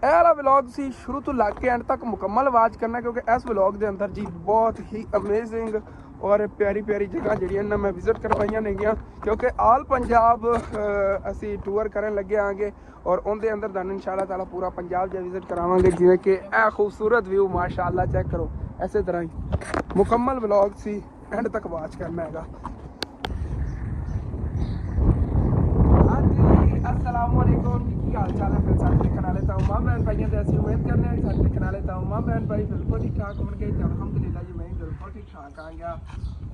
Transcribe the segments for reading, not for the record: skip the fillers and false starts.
ਇਹ ਵਾਲਾ ਵਲੌਗ ਸੀ ਸ਼ੁਰੂ ਤੋਂ ਲੱਗ ਕੇ ਐਂਡ ਤੱਕ ਮੁਕੰਮਲ ਵਾਚ ਕਰਨਾ, ਕਿਉਂਕਿ ਇਸ ਵਲੌਗ ਦੇ ਅੰਦਰ ਜੀ ਬਹੁਤ ਹੀ ਅਮੇਜ਼ਿੰਗ ਔਰ ਪਿਆਰੀ ਪਿਆਰੀ ਜਗ੍ਹਾ ਜਿਹੜੀਆਂ ਨਾ ਮੈਂ ਵਿਜ਼ਿਟ ਕਰਵਾਈਆਂ ਨੇਗੀਆਂ, ਕਿਉਂਕਿ ਆਲ ਪੰਜਾਬ ਅਸੀਂ ਟੂਰ ਕਰਨ ਲੱਗੇ ਆਂਗੇ ਔਰ ਉਹਦੇ ਅੰਦਰ ਤੁਹਾਨੂੰ ਇਨਸ਼ਾਅੱਲਾ ਤਾਲਾ ਪੂਰਾ ਪੰਜਾਬ ਜਿਹਾ ਵਿਜ਼ਿਟ ਕਰਾਵਾਂਗੇ। ਜਿਵੇਂ ਕਿ ਇਹ ਖੂਬਸੂਰਤ ਵਿਊ ਮਾਸ਼ਾਅੱਲਾ ਚੈੱਕ ਕਰੋ, ਇਸੇ ਤਰ੍ਹਾਂ ਹੀ ਮੁਕੰਮਲ ਵਲੌਗ ਸੀ, ਐਂਡ ਤੱਕ ਵਾਚ ਕਰਨਾ ਹੈਗਾ। अस्सलाम वालेकुम, की हाल चाल है फिर साथ देखने वाले तमाम बहन भाइयों से ऐसी उम्मीद करने हैं साथ देखने वाले तमाम बहन भाई बिल्कुल ठीक ठाक होंगे। अल्हम्दुलिल्लाह जी मैं बिल्कुल ठीक ठाक आ गया।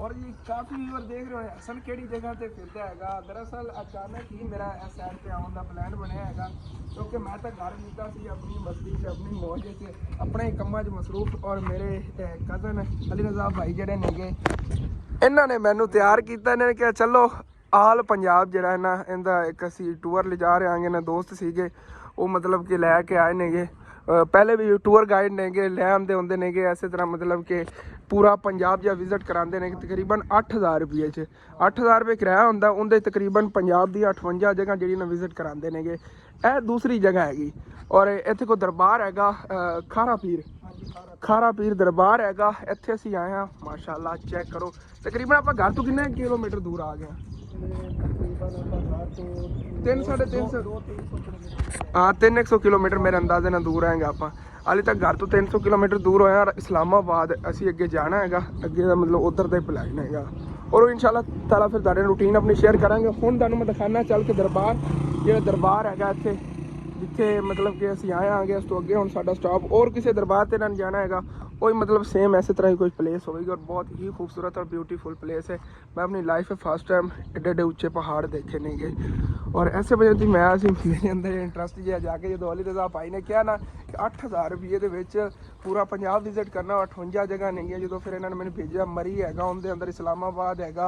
और जी काफ़ी व्यूअर देख रहे हो असल केड़ी जगह से फिरदा हैगा। दरअसल अचानक ही मेरा इस साइड पे आने का प्लान बनया हैगा, क्योंकि मैं तो घर नीता सी अपनी मस्ती से अपनी मौज से अपने कामों च मसरूफ, और मेरे कज़न अली रज़ा भाई जेडे नेगे इन्होंने मैनू तैयार किया। इन्होंने कहा चलो आल पंजाब जरा ना इनका एक असी टूर ले जा रहे हैं। ना दोस्त सीगे वो मतलब कि लैके आए नेगे, पहले भी टूर गाइड नेगे ले आते होंगे नेगे। इस तरह मतलब कि पूरा पंजाब जहाँ विजिट कराते हैं तकरीबन 8000 रुपये च 8000 रुपये किराया होंगे। उनके तकरीबन पंजाब की 58 जगह जी विजिट कराते हैं। यह दूसरी जगह हैगी और इत्थे कोई दरबार हैगा खारा पीर दरबार हैगा। इत्थे असीं आए हैं माशाअल्लाह चेक करो। तकरीबन आप घर तो कितने किलोमीटर दूर आ गए? 300 किलोमीटर मेरे अंदाजे नाल दूर आएंगे आप। हाले तक घर तो 300 किलोमीटर दूर होया। इस्लामाबाद असी अगे जाना है, अगे का मतलब उधर का प्लान है। और इंशाअल्लाह ताला फिर तुहाडे रूटीन अपनी शेयर करांगे। हुण तुहानूं मैं दिखाना चल के दरबार, जो दरबार है इत्थे जिथे मतलब कि असीं आए आगे। उस तो अगे हुण साडा स्टॉप और किसी दरबार ते ना जाना है, कोई मतलब सेम ऐसे तरह की कोई प्लेस होगी और बहुत ही खूबसूरत और ब्यूटीफुल प्लेस है। मैं अपनी लाइफ में फर्स्ट टाइम एडे एडे उच्चे पहाड़ देखे नहीं गए और ऐसे वजह से मैं मेरे अंदर इंटरस्ट जो जाके जो अली रज़ा भाई ने कहा ना कि 8000 रुपये पूरा पंजाब विजिट करना, 58 जगह नहीं है। जो फिर इन्होंने मैंने भेजा मरी हैगा, उनके अंदर इस्लामाबाद हैगा,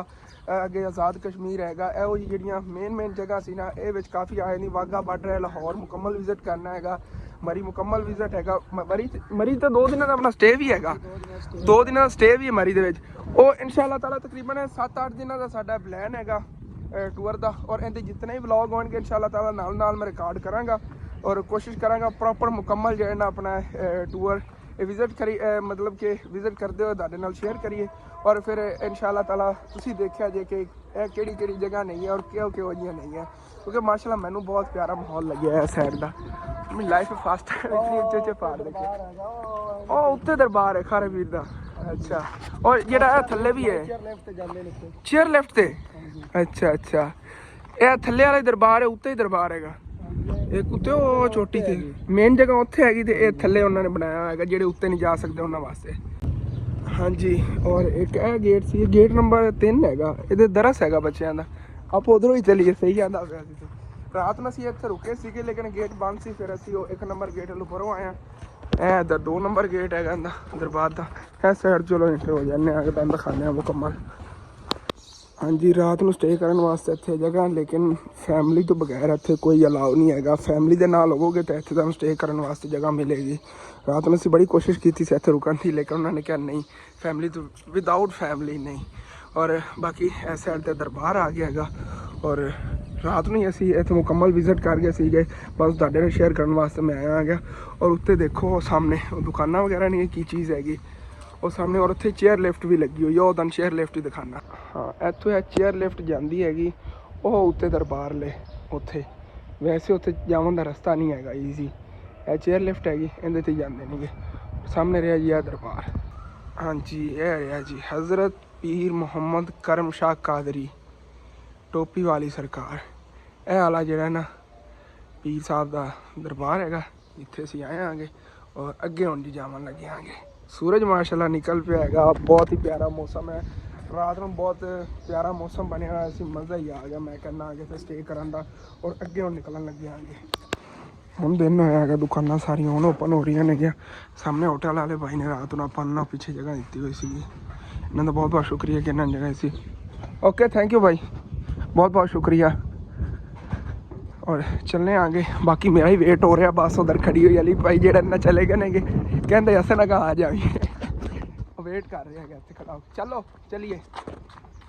अगे आज़ाद कश्मीर हैगा। ਇਹੋ ਜਿਹੀ ਜਿਹੜੀਆਂ मेन जगह सी ना ये काफ़ी आए नहीं। वाघा बार्डर है, लाहौर मुकम्मल विजिट करना है, मरी मुकम्मल विजिट है। मरी तो 2 दिन का अपना स्टे भी है, 2 दिन का स्टे भी है मरी दे विच। ਉਹ इंशाअल्लाह ताला तकरीबन 7-8 दिनों का साडा प्लान हैगा टूर का। और इनके जितने भी व्लॉग होंगे इंशाअल्लाह ताला नाल मैं रिकॉर्ड करांगा और कोशिश करांगा प्रॉपर मुकम्मल जो है ना अपना टूर विजिट करी मतलब कि विजिट करते हुए तुहाडे नाल शेयर करिए। और फिर इंशाअल्लाह ताला तुसीं देखिया जे कि किहड़ी किहड़ी जगह नहीं है और किहो जिहियां नहीं है, क्योंकि माशाअल्लाह मैनू बहुत प्यारा माहौल लग्या है इस साइड का। मेरी लाइफ में फर्स्ट टाइम इतनी उच्चे पहाड़ देखे। ਉਹ ਉੱਤੇ ਦਰਬਾਰ ਹੈ ਖਾਰੇ ਪੀਰ ਦਾ। ਅੱਛਾ, ਔਰ ਜਿਹੜਾ ਇਹ ਥੱਲੇ ਵੀ ਹੈ ਚੇਅਰ ਲਿਫਟ ਤੇ। ਅੱਛਾ ਅੱਛਾ, ਇਹ ਥੱਲੇ ਵਾਲਾ ਦਰਬਾਰ ਹੈ, ਉੱਤੇ ਹੀ ਦਰਬਾਰ ਹੈਗਾ। ਇੱਕ ਉੱਤੇ ਉਹ ਛੋਟੀ ਤੇ ਮੇਨ ਜਗ੍ਹਾ ਉੱਥੇ ਹੈਗੀ ਤੇ ਇਹ ਥੱਲੇ ਉਹਨਾਂ ਨੇ ਬਣਾਇਆ ਹੋਇਆ ਹੈਗਾ ਜਿਹੜੇ ਉੱਤੇ ਨਹੀਂ ਜਾ ਸਕਦੇ ਉਹਨਾਂ ਵਾਸਤੇ। ਹਾਂਜੀ, ਔਰ ਇੱਕ ਇਹ ਗੇਟ ਸੀ, ਗੇਟ ਨੰਬਰ 3 ਹੈਗਾ। ਇਹਦੇ ਦਰਸ ਹੈਗਾ ਬੱਚਿਆਂ ਦਾ। ਆਪਾਂ ਉਧਰੋਂ ਹੀ ਚੱਲੀਏ, ਸਹੀ ਆਂਦਾ ਪਿਆ ਸੀ। ਰਾਤ ਨੂੰ ਅਸੀਂ ਇੱਥੇ ਰੁਕੇ ਸੀਗੇ ਲੇਕਿਨ ਗੇਟ ਬੰਦ ਸੀ, ਫਿਰ ਅਸੀਂ ਉਹ 1 ਨੰਬਰ ਗੇਟ ਵੱਲੋਂ ਪਰੋਂ ਆਏ ਹਾਂ। ਇਹ ਇੱਧਰ 2 ਨੰਬਰ ਗੇਟ ਹੈਗਾ ਇਹਦਾ ਦਰਬਾਰ ਦਾ। ਇਸ ਸਾਈਡ ਚਲੋ ਇੰਟਰ ਹੋ ਜਾਂਦੇ ਆ, ਤੁਹਾਨੂੰ ਦਿਖਾਉਂਦੇ ਹਾਂ ਮੁਕੰਮਲ। ਹਾਂਜੀ, ਰਾਤ ਨੂੰ ਸਟੇ ਕਰਨ ਵਾਸਤੇ ਇੱਥੇ ਜਗ੍ਹਾ, ਲੇਕਿਨ ਫੈਮਿਲੀ ਤੋਂ ਬਗੈਰ ਇੱਥੇ ਕੋਈ ਅਲਾਉ ਨਹੀਂ ਹੈਗਾ। ਫੈਮਿਲੀ ਦੇ ਨਾਲ ਹੋਵੋਗੇ ਤਾਂ ਇੱਥੇ ਤੁਹਾਨੂੰ ਸਟੇ ਕਰਨ ਵਾਸਤੇ ਜਗ੍ਹਾ ਮਿਲੇਗੀ। ਰਾਤ ਨੂੰ ਅਸੀਂ ਬੜੀ ਕੋਸ਼ਿਸ਼ ਕੀਤੀ ਸੀ ਇੱਥੇ ਰੁਕਣ ਦੀ, ਲੇਕਿਨ ਉਹਨਾਂ ਨੇ ਕਿਹਾ ਨਹੀਂ, ਫੈਮਿਲੀ ਤੋਂ ਵਿਦਾਊਟ ਫੈਮਿਲੀ ਨਹੀਂ। ਔਰ ਬਾਕੀ ਇਸ ਸਾਈਡ 'ਤੇ ਦਰਬਾਰ ਆ ਗਿਆ ਹੈਗਾ। ਔਰ ਰਾਤ ਨੂੰ ਹੀ ਅਸੀਂ ਇੱਥੇ ਮੁਕੰਮਲ ਵਿਜ਼ਿਟ ਕਰ ਗਏ ਸੀਗੇ, ਬਸ ਤੁਹਾਡੇ ਨਾਲ ਸ਼ੇਅਰ ਕਰਨ ਵਾਸਤੇ ਮੈਂ ਆਇਆ ਗਿਆ। ਔਰ ਉੱਤੇ ਦੇਖੋ ਸਾਹਮਣੇ ਦੁਕਾਨਾਂ ਵਗੈਰਾ ਨਹੀਂ, ਕੀ ਚੀਜ਼ ਹੈਗੀ ਉਹ ਸਾਹਮਣੇ। ਔਰ ਉੱਥੇ ਚੇਅਰ ਲਿਫਟ ਵੀ ਲੱਗੀ ਹੋਈ ਆ, ਉਹ ਤੁਹਾਨੂੰ ਚੇਅਰ ਲਿਫਟ ਹੀ ਦਿਖਾਉਣਾ। ਹਾਂ, ਇੱਥੋਂ ਇਹ ਚੇਅਰ ਲਿਫਟ ਜਾਂਦੀ ਹੈਗੀ ਉਹ ਉੱਤੇ ਦਰਬਾਰ ਲੈ ਉੱਥੇ। ਵੈਸੇ ਉੱਥੇ ਜਾਣ ਦਾ ਰਸਤਾ ਨਹੀਂ ਹੈਗਾ ਈਜ਼ੀ, ਇਹ ਚੇਅਰ ਲਿਫਟ ਹੈਗੀ, ਇਹਦੇ 'ਤੇ ਜਾਂਦੇ ਨੇਗੇ। ਸਾਹਮਣੇ ਰਿਹਾ ਜੀ ਇਹ ਦਰਬਾਰ। ਹਾਂਜੀ, ਇਹ ਰਿਹਾ ਜੀ ਹਜ਼ਰਤ ਪੀਰ ਮੁਹੰਮਦ ਕਰਮ ਸ਼ਾਹ ਕਾਦਰੀ ਟੋਪੀ ਵਾਲੀ ਸਰਕਾਰ। ਇਹ ਵਾਲਾ ਜਿਹੜਾ ਨਾ ਪੀਰ ਸਾਹਿਬ ਦਾ ਦਰਬਾਰ ਹੈਗਾ ਜਿੱਥੇ ਅਸੀਂ ਆਏ ਆਂਗੇ। ਔਰ ਅੱਗੇ ਹੁਣ ਜੀ ਜਾਵਣ ਲੱਗੇ ਆਂਗੇ। सूरज माशाल्लाह निकल पे हैगा, बहुत ही प्यारा मौसम है। रात में बहुत प्यारा मौसम बनया हुआ है, मज़ा ही आ गया। मैं कहना आगे फिर स्टे करन दा और अगे हम निकलन लगे आगे। हम दिन होया है, दुकाना सारिया हुण ओपन हो रही ने। सामने होटल वाले भाई ने रात को अपन पीछे जगह दी हुई सी। इन्हों का बहुत बहुत शुक्रिया कि इन्होंने जगह सी। ओके, थैंक यू भाई, बहुत बहुत शुक्रिया। और चलने आगे, बाकी मेरा ही वेट हो रहा। बस उधर खड़ी हुई अली भाई जेड़ा ना चले गए ने, कहते अस ना कहा आ जाए वेट कर रहे हैं इतने खड़ा। चलो चलिए,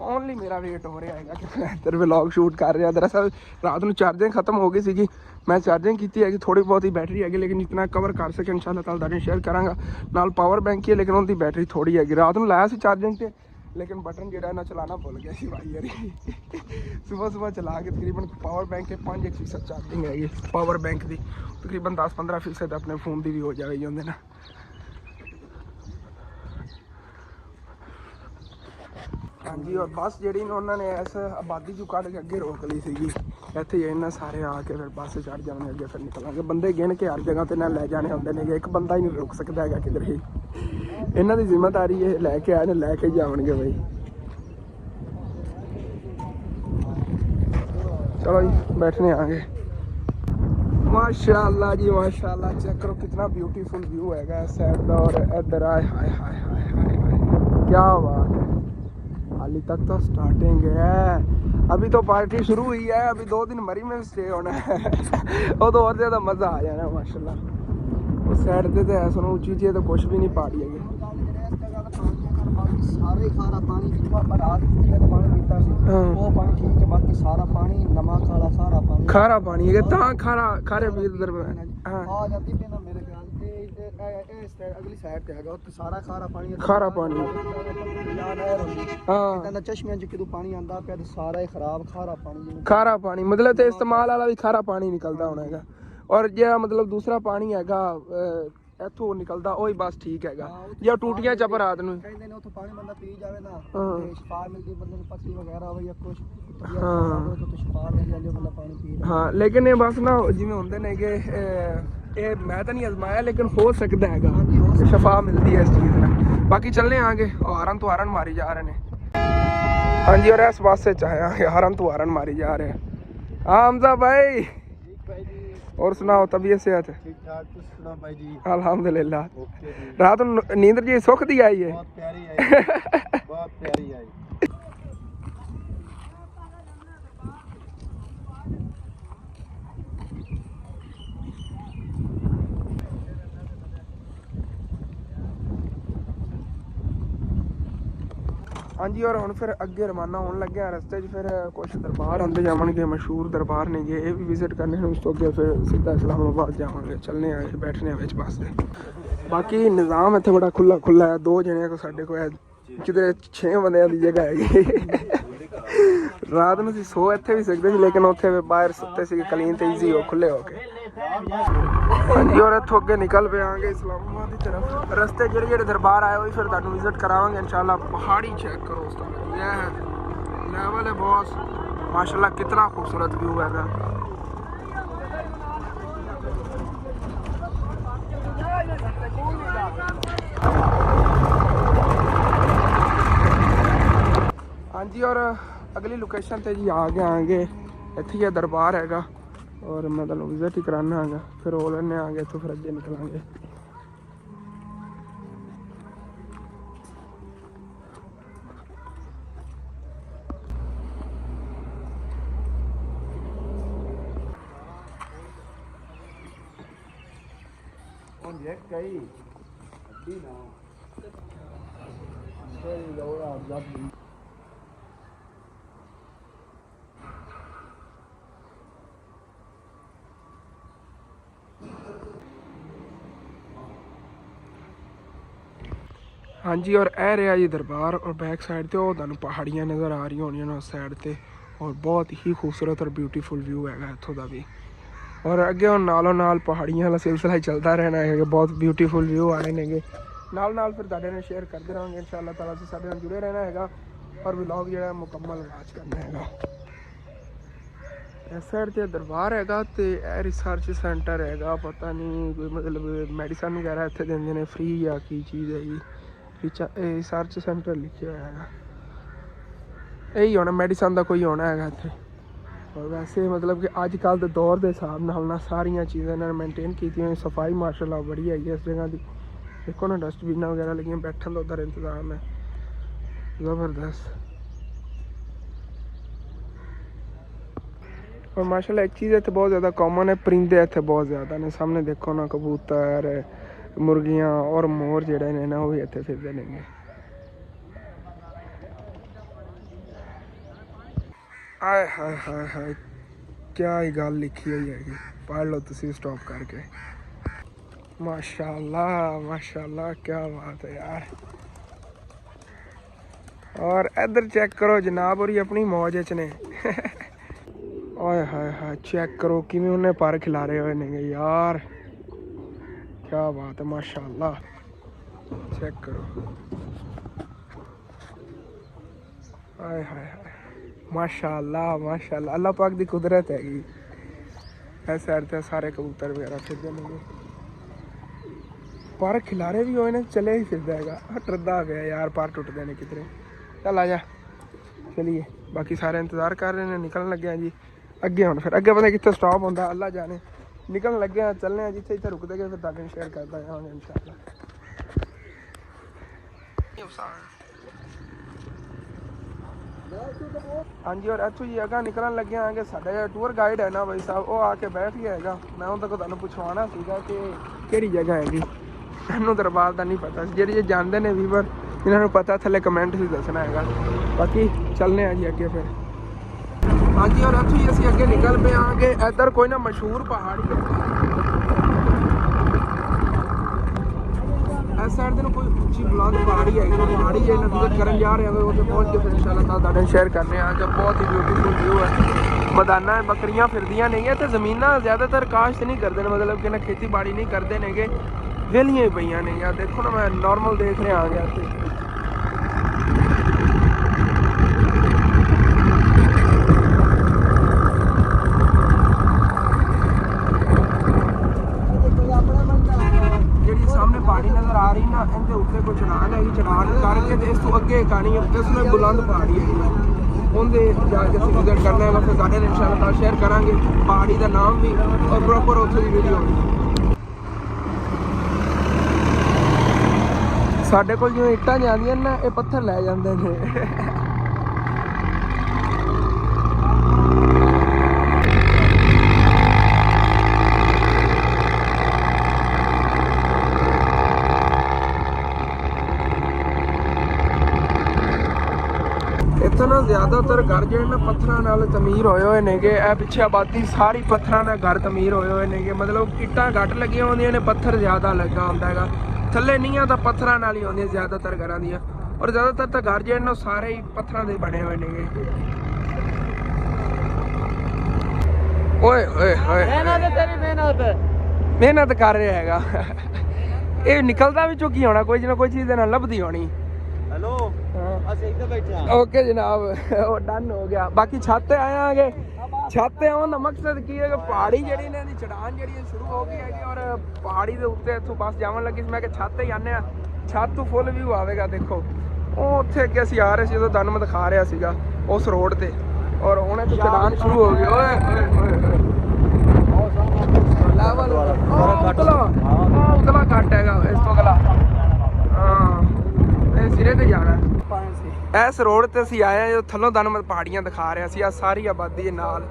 ਓਨਲੀ ਮੇਰਾ ਵੇਟ ਹੋ ਰਿਹਾ ਹੈਗਾ ਕਿ ਮੈਂ ਇੱਧਰ ਵਲੌਗ ਸ਼ੂਟ ਕਰ ਰਿਹਾ। ਦਰਅਸਲ ਰਾਤ ਨੂੰ ਚਾਰਜਿੰਗ ਖਤਮ ਹੋ ਗਈ ਸੀਗੀ, ਮੈਂ ਚਾਰਜਿੰਗ ਕੀਤੀ ਹੈਗੀ, ਥੋੜੀ ਬਹੁਤ ਹੀ ਬੈਟਰੀ ਹੈਗੀ, ਲੇਕਿਨ ਜਿतना ਕਵਰ ਕਰ ਸਕੇ ਇਨਸ਼ਾਅੱਲਾ ਤਾਲਾ ਤੁਹਾਡੇ ਸ਼ੇਅਰ ਕਰਾਂਗਾ। ਨਾਲ ਪਾਵਰ ਬੈਂਕ ਹੀ ਹੈ, ਲੇਕਿਨ ਉਹਦੀ ਬੈਟਰੀ ਥੋੜੀ ਹੈਗੀ। ਰਾਤ ਨੂੰ ਲਾਇਆ ਸੀ ਚਾਰਜਿੰਗ ਤੇ, ਲੇਕਿਨ ਬਟਨ ਜਿਹੜਾ ਨਾ ਚਲਾਣਾ ਭੁੱਲ ਗਿਆ ਸੀ ਭਾਈ ਯਾਰ। ਸੁਬਹ ਚਲਾ ਕੇ ਤਕਰੀਬਨ ਪਾਵਰ ਬੈਂਕ ਕੇ 5% ਚਾਰਜਿੰਗ ਹੈਗੀ ਪਾਵਰ ਬੈਂਕ ਦੀ, ਤਕਰੀਬਨ 10-15% ਆਪਣੇ ਫੋਨ ਦੀ ਵੀ ਹੋ ਜਾਵੇਗੀ ਉਹਦੇ ਨਾਲ। ਹਾਂਜੀ, ਔਰ ਬੱਸ ਜਿਹੜੀ ਨਾ ਉਹਨਾਂ ਨੇ ਇਸ ਆਬਾਦੀ ਚੋਂ ਕੱਢ ਕੇ ਅੱਗੇ ਰੋਕ ਲਈ ਸੀਗੀ। ਇੱਥੇ ਹੀ ਇਹਨਾਂ ਸਾਰੇ ਆ ਕੇ ਫਿਰ ਬੱਸ ਚੜ੍ਹ ਜਾਵਾਂਗੇ, ਅੱਗੇ ਫਿਰ ਨਿਕਲਾਂਗੇ। ਬੰਦੇ ਗਿਣ ਕੇ ਹਰ ਜਗ੍ਹਾ ਤੇ ਨਾਲ ਲੈ ਜਾਣੇ ਹੁੰਦੇ ਨੇਗੇ, ਇੱਕ ਬੰਦਾ ਹੀ ਨਹੀਂ ਰੁਕ ਸਕਦਾ ਹੈਗਾ ਕਿਧਰ ਹੀ। ਇਹਨਾਂ ਦੀ ਜ਼ਿੰਮੇਵਾਰੀ ਇਹ ਲੈ ਕੇ ਆਏ ਨੇ, ਲੈ ਕੇ ਜਾਵਣਗੇ ਬਈ। चलो जी बैठने आगे। माशाल्लाह जी माशाल्लाह, चेक करो कितना ब्यूटीफुल व्यू है इस साइड का। और इधर आए हाय हाय हाय हाय हाय, क्या बात है। हाली तक तो स्टार्टिंग है, अभी तो पार्टी शुरू हुई है, अभी 2 दिन मरी में स्टे होना है। वो तो और ज़्यादा मज़ा आ जाना माशाल्लाह। उस साइड पे तो ऐसा ऊँची तो कुछ भी नहीं पा रही है। सारे खारा पानी जितना पर आज पानी पीता सी वो पानी ठीक है, बाकी सारा पानी नमक वाला सारा पानी खारा पानी है ता खारे भी इधर आ जाती है ना मेरे ख्याल से। अगली साइड पे हैगा तो सारा खारा पानी खारा पानी हां चश्मे जो पानी आंदा पे तो सारा ही खराब खारा पानी मतलब ते इस्तेमाल वाला भी खारा पानी निकलदा होना हैगा। और जे मतलब दूसरा पानी हैगा ਇੱਥੋਂ ਨਿਕਲਦਾ ਉਹ ਹੀ ਬਸ ਠੀਕ ਹੈਗਾ। ਜਾਂ ਟੂਟੀਆਂ ਚੱਪ ਰਾਤ ਨੂੰ ਕਹਿੰਦੇ ਨੇ ਉੱਥੋਂ ਪਾਣੀ ਬੰਦਾ ਪੀ ਜਾਵੇ ਨਾ ਤੇ ਸ਼ਿਫਾ ਮਿਲਦੀ ਬੰਦੇ ਨੂੰ, ਪੱਤੀ ਵਗੈਰਾ ਹੋਵੇ ਜਾਂ ਕੁਝ ਤਾਂ ਸ਼ਿਫਾ ਮਿਲ ਜਾਂਦੀ, ਬੰਦਾ ਪਾਣੀ ਪੀ ਲੈ। ਹਾਂ ਲੇਕਿਨ ਇਹ ਬਸ ਨਾ ਜਿਵੇਂ ਹੁੰਦੇ ਨੇ ਕਿ ਇਹ ਮੈਂ ਤਾਂ ਨਹੀਂ ਅਜ਼ਮਾਇਆ, ਲੇਕਿਨ ਹੋ ਸਕਦਾ ਹੈਗਾ ਸ਼ਿਫਾ ਮਿਲਦੀ ਹੈ ਇਸ ਚੀਜ਼ ਨਾਲ। ਬਾਕੀ ਚੱਲਨੇ ਆਗੇ। ਹਾਰਨ ਤੋਂ ਹਾਰਨ ਮਾਰੀ ਜਾ ਰਹੇ ਨੇ। ਹਾਂਜੀ, ਔਰ ਇਸ ਪਾਸੇ ਚ ਆਇਆ ਹਾਰਨ ਤੋਂ ਹਾਰਨ ਮਾਰੀ ਜਾ ਰਹੇ। ਹਾਂ ਹਮਜ਼ਾ भाई, और सुनाओ तबीयत सेहत? ठीक ठाक, कुछ सुना भाई जी? अल्हम्दुलिल्लाह। रात में नींद जी सुख दी आई है? बहुत प्यारी आई, बहुत प्यारी आई। हाँ जी, और हुण फिर अगे रवाना होने लगे। रस्ते फिर कुछ दरबार आते जावणगे, मशहूर दरबार ने गे, ये भी विजिट करने हैं। उस तो अगे फिर सीधा इस्लामाबाद जावांगे, चलने आए बैठने विच बस दे। बाकी निज़ाम इत्थे बड़ा खुला खुला है। 2 जने को साडे को किधरे 6 बंदियां दी जगह हैगी। रात में सी सो इत्थे भी सकदे सी, लेकिन उत्थे बाहर सुत्ते सी कलीन ते ईजी हो खुले होके। हाँ जी, और इत्थों अगे निकल पे आएंगे इस्लामाबाद की तरफ। रस्ते जेड़े दरबार आए हुए फिर तुहानू विजिट करावांगे इंशाल्लाह। पहाड़ी चेक करो उस तरह ये है लेवल है बॉस, माशाल्लाह कितना खूबसूरत व्यू है। हाँ जी, और अगली लोकेशन ते जी आगे इत्थे ही दरबार हैगा, और मैं तुहानू विजिट ही कराना है। फिर हो लेने आगे इत्थों, फिर अगे निकलांगे। हाँ जी, और यह रहा जी दरबार, और बैक साइड तो तुहानू पहाड़ियाँ नज़र आ रही होनी उस साइड ते, और बहुत ही खूबसूरत और ब्यूटीफुल व्यू है इत्थों का भी। और अगे हम नालों नाल पहाड़ियां वाला सिलसिला ही चलता रहना है। बहुत ब्यूटीफुल व्यू आने ने नाल फिर तुहाडे नाल शेयर करते रहेंगे इंशाअल्लाह ताला। से साडे नाल जुड़े रहना है और व्लॉग जो मुकम्मल वाच करना है। इस साइड से दरबार हैगा ते रिसर्च सेंटर हैगा, पता नहीं कोई मतलब मेडिसन वगैरह इत्थे देंदे ने फ्री या की चीज़ है जी। रिसर्च सेंटर लिखे हुआ है, यही होना मेडिसन का कोई होना है इत्थे। और वैसे मतलब कि अजकल के दौर के हिसाब नाल सारिया चीज़ां इन्होंने मेनटेन की हुई। सफाई माशाल्लाह बड़ी है इस जगह की। देखो ना डस्टबिन वगैरह लगी, बैठन का उधर इंतजाम है ज़बरदस्त। और माशाल्लाह एक चीज़ इतने बहुत ज़्यादा कॉमन है, परिंदे इतने बहुत ज़्यादा ने। सामने देखो ना कबूतर, मुर्गियाँ और मोर जोड़े ने ना, वो भी इतने फिरते हैं। ਆਏ ਹਾਏ ਹਾਏ ਹਾਏ ਕਿਆ ਹੀ ਗੱਲ ਲਿਖੀ ਹੋਈ ਹੈਗੀ ਪੜ੍ਹ ਲਓ ਤੁਸੀਂ ਸਟਾਪ ਕਰਕੇ माशाल्लाह क्या बात है यार और इधर चेक करो जनाब और ये अपनी मौज च ने ओए हाय हाय चेक करो किवें उन्हें पर खिला रहे हुए ने यार क्या बात है माशाल्लाह चेक करो हाय हाय हाय माशाल्लाह अल्लाह पाक दी कुदरत हैगी इस साइड ते सारे कबूतर वगैरह फिरदे ने पर खिलारे भी होए ने चले ही फिरदा हैगा टरदा गया यार पर टुटदे ने कितने चल आ जा चलिए बाकी सारे इंतजार कर रहे हैं निकलन लगे हैं जी अगे हुण फिर अगे पता कित्थे स्टॉप होंदा अल्लाह जाने निकलन लगे हैं चलने हैं जिथे जिथे रुकदे गए फिर तुहाडे शेयर करदा जावांगे इंशाअल्लाह हाँ जी और इत्थों जी अगर निकलन लगे आगे साडा जिहड़ा टूर गाइड है ना भाई साहब वो आके बैठ गया हैगा मैं उन तक तुहानूं पुछवाना सीगा कि किहड़ी जगह हैगी मैनूं दरबार दा नहीं पता ਜਿਹੜੇ ਜੇ ਜਾਂਦੇ ਨੇ ਵੀਵਰ ਇਹਨਾਂ ਨੂੰ ਪਤਾ ਥੱਲੇ ਕਮੈਂਟ ਹੀ ਦੱਸਣਾ ਹੈਗਾ ਬਾਕੀ ਚੱਲਨੇ ਆ ਜੀ ਅੱਗੇ ਫਿਰ ਹਾਂਜੀ ਔਰ ਇੱਥੋਂ ਹੀ ਅਸੀਂ ਅੱਗੇ ਨਿਕਲ ਪਏ ਆਂਗੇ ਇੱਧਰ ਕੋਈ ਨਾ ਮਸ਼ਹੂਰ ਪਹਾੜੀ ਇਸ ਸਾਈਡ ਤੇ ਕੋਈ ਉੱਚੀ ਬੁਲੰਦ ਪਹਾੜੀ ਹੈ ਉਹ ਪਹਾੜੀ ਹੈ ਨਜ਼ਰ ਕਰਨ ਜਾ ਰਹੇ ਹਾਂ ਉੱਥੇ ਪਹੁੰਚ ਕੇ ਫਿਰ ਇਨਸ਼ਾਅੱਲਾ ਤਾਲਾ ਤੁਹਾਡੇ ਸ਼ੇਅਰ ਕਰਨੇ ਆ ਕਿ ਬਹੁਤ ਹੀ ਬਿਊਟੀਫੁਲ ਵਿਊ ਹੈ ਮੈਦਾਨਾਂ ਬੱਕਰੀਆਂ ਫਿਰਦੀਆਂ ਨੇਗੀਆਂ ਤੇ ਜ਼ਮੀਨਾਂ ਜ਼ਿਆਦਾਤਰ ਕਾਸ਼ਤ ਨਹੀਂ ਕਰਦੇ ਨੇ ਮਤਲਬ ਕਿ ਨਾ ਖੇਤੀਬਾੜੀ ਨਹੀਂ ਕਰਦੇ ਨੇਗੇ ਵੇਲੀਆਂ ਹੀ ਪਈਆਂ ਨੇ ਯਾਰ ਦੇਖੋ ਨਾ ਮੈਂ ਨਾਰਮਲ ਦੇਖ ਰਿਹਾ ਆ ਗਿਆ ਤੇ ਜਿਹੜੀ ਸਾਹਮਣੇ ਪਹਾੜੀ ਨਜ਼ਰ ਆ ਰਹੀ ਨਾ ਇਹਦੇ ਉੱਤੇ ਕੋਈ ਚੜਾਨ ਹੈਗੀ ਚੜਾਨ ਕਰਕੇ ਤੇ ਇਸ ਤੋਂ ਅੱਗੇ ਕਹਾਣੀ ਇਸ ਨੂੰ ਬੁਲੰਦ ਪਹਾੜੀ ਹੈ ਉਹਦੇ ਜਾ ਕੇ ਅਸੀਂ ਵਿਜ਼ਿਟ ਕਰਨਾ ਹੈਗਾ ਫਿਰ ਤੁਹਾਡੇ ਨਾਲ ਇਨਸ਼ਾਅੱਲਾ ਤਾਲਾ ਸ਼ੇਅਰ ਕਰਾਂਗੇ ਪਹਾੜੀ ਦਾ ਨਾਮ ਵੀ ਔਰ ਪ੍ਰੋਪਰ ਉੱਥੇ ਦੀ ਵੀਡੀਓ ਵੀ ਸਾਡੇ ਕੋਲ ਜਿਵੇਂ ਇੱਟਾਂ ਜਾਂਦੀਆਂ ਨੇ ਨਾ ਇਹ ਪੱਥਰ ਲੈ ਜਾਂਦੇ ਨੇ ਇੱਥੇ ਨਾ ਜ਼ਿਆਦਾਤਰ ਘਰ ਜਿਹੜੇ ਨਾ ਪੱਥਰਾਂ ਨਾਲ ਤਮੀਰ ਹੋਏ ਨੇਗੇ ਇਹ ਪਿੱਛੇ ਆਬਾਦੀ ਸਾਰੀ ਪੱਥਰਾਂ ਨਾਲ ਘਰ ਤਮੀਰ ਹੋਏ ਨੇਗੇ ਮਤਲਬ ਇੱਟਾਂ ਘੱਟ ਲੱਗੀਆਂ ਹੁੰਦੀਆਂ ਨੇ ਪੱਥਰ ਜ਼ਿਆਦਾ ਲੱਗਾ ਹੁੰਦਾ ਹੈਗਾ ਥੱਲੇ ਨੀਆਂ ਤਾਂ ਪੱਥਰਾਂ ਨਾਲ ਹੀ ਹੁੰਦੀਆਂ ਜ਼ਿਆਦਾਤਰ ਘਰਾਂ ਦੀਆਂ ਔਰ ਜ਼ਿਆਦਾਤਰ ਤਾਂ ਘਰ ਜਿਹੜੇ ਨੇ ਸਾਰੇ ਹੀ ਪੱਥਰਾਂ ਦੇ ਬਣੇ ਹੋਏ ਨੇਗੇ ਓਏ ਓਏ ਓਏ ਮਿਹਨਤ ਕਰ ਰਿਹਾ ਹੈਗਾ ਇਹ ਨਿਕਲਦਾ ਵਿੱਚੋਂ ਕੀ ਹੋਣਾ ਕੋਈ ਨਾ ਕੋਈ ਚੀਜ਼ ਦੇ ਨਾਲ ਲੱਭਦੀ ਹੋਣੀ हेलो ਅਸੀਂ ਇੱਥੇ ਬੈਠੇ ਆ ਓਕੇ ਜਨਾਬ ਉਹ ਡਨ ਹੋ ਗਿਆ ਬਾਕੀ ਛੱਤ ਤੇ ਆਏ ਆਂਗੇ ਛੱਤ ਤੇ ਆਉਣ ਦਾ ਮਕਸਦ ਕੀ ਹੈ ਕਿ ਪਹਾੜੀ ਜਿਹੜੀ ਨੇ ਇਹਦੀ ਚੜਾਨ ਜਿਹੜੀ ਸ਼ੁਰੂ ਹੋ ਗਈ ਹੈਗੀ ਔਰ ਪਹਾੜੀ ਦੇ ਉੱਤੇ ਇੱਥੋਂ ਬੱਸ ਜਾਵਣ ਲੱਗੀ ਸੀ ਮੈਂ ਕਿ ਛੱਤ ਤੇ ਆਨੇ ਆ ਛੱਤ ਤੋਂ ਫੁੱਲ ਵਿਊ ਆਵੇਗਾ ਦੇਖੋ ਉਹ ਉੱਥੇ ਅੱਗੇ ਅਸੀਂ ਆ ਰਹੇ ਸੀ ਉਦੋਂ ਤੁਹਾਨੂੰ ਮੈਂ ਦਿਖਾ ਰਿਹਾ ਸੀਗਾ ਉਸ ਰੋਡ ਤੇ ਔਰ ਹੁਣ ਇੱਥੇ ਚੜਾਨ ਸ਼ੁਰੂ ਹੋ ਗਈ ਓਏ ਓਏ ਲੈਵਲ ਉਤਲਾ ਘੱਟ ਹੈਗਾ ਇਸ ਤੋਂ ਅਗਲਾ ਹਾਂ ਇਹ ਸਿਰੇ ਤੇ ਜਾਣਾ ਇਸ ਰੋਡ ਤੇ ਅਸੀਂ ਆਏ ਜੋ ਥੱਲੋਂ ਤੁਹਾਨੂੰ ਪਹਾੜੀਆਂ ਦਿਖਾ ਰਿਹਾ ਸੀ ਆ ਸਾਰੀ ਆਬਾਦੀ ਦੇ ਨਾਲ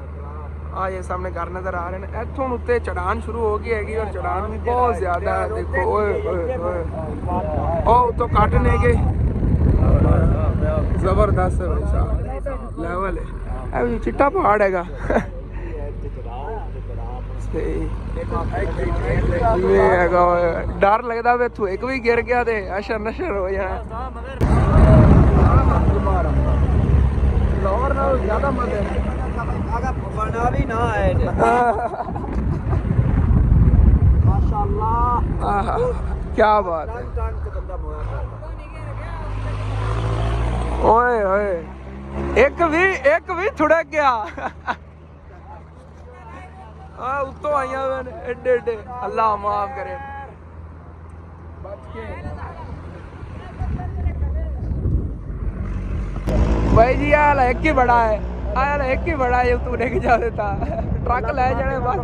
ਆ ਇਹ ਸਾਹਮਣੇ ਘਰ ਨਜ਼ਰ ਆ ਰਹੇ ਨੇ ਇੱਥੋਂ ਉੱਤੇ ਚੜਾਨ ਸ਼ੁਰੂ ਹੋ ਗਈ ਹੈਗੀ ਔਰ ਚੜਾਨ ਵੀ ਬਹੁਤ ਜ਼ਿਆਦਾ ਹੈ ਦੇਖੋ ਓਏ ਓਏ ਓਏ ਉਹ ਉੱਤੋਂ ਕੱਟ ਨੇਗੇ ਜ਼ਬਰਦਸਤ ਭਾਈ ਸਾਹਿਬ ਲੈਵਲ ਹੈ ਇਹ ਵੀ ਚਿੱਟਾ ਪਹਾੜ ਹੈਗਾ ਇਹ ਹੈਗਾ ਡਰ ਲੱਗਦਾ ਵੀ ਇੱਥੋਂ ਇੱਕ ਵੀ ਗਿਰ ਗਿਆ ਤੇ ਅਸ਼ਰ ਨਸ਼ਰ ਹੋ ਜਾਣਾ ਲਾਹੌਰ ਨਾਲ ਜ਼ਿਆਦਾ ਮਜ਼ੇ ਆਗਾ ਬਣਾ ਵੀ ਨਾ ਆਏ ਮਾਸ਼ਾਅੱਲਾ ਆਹਾ ਕੀ ਬਾਤ ਹੈ ਓਏ ਓਏ ਇੱਕ ਵੀ ਥੁੜਕ ਗਿਆ ਆ ਉੱਤੋਂ ਆਈਆਂ ਵੇ ਐਡੇ ਐਡੇ ਅੱਲਾ ਮਾਫ ਕਰੇ ਬਚ ਕੇ भाई जी यार एक ही बड़ा है यार एक ही बड़ा है तूने की जा देता ट्रक ले जाने बस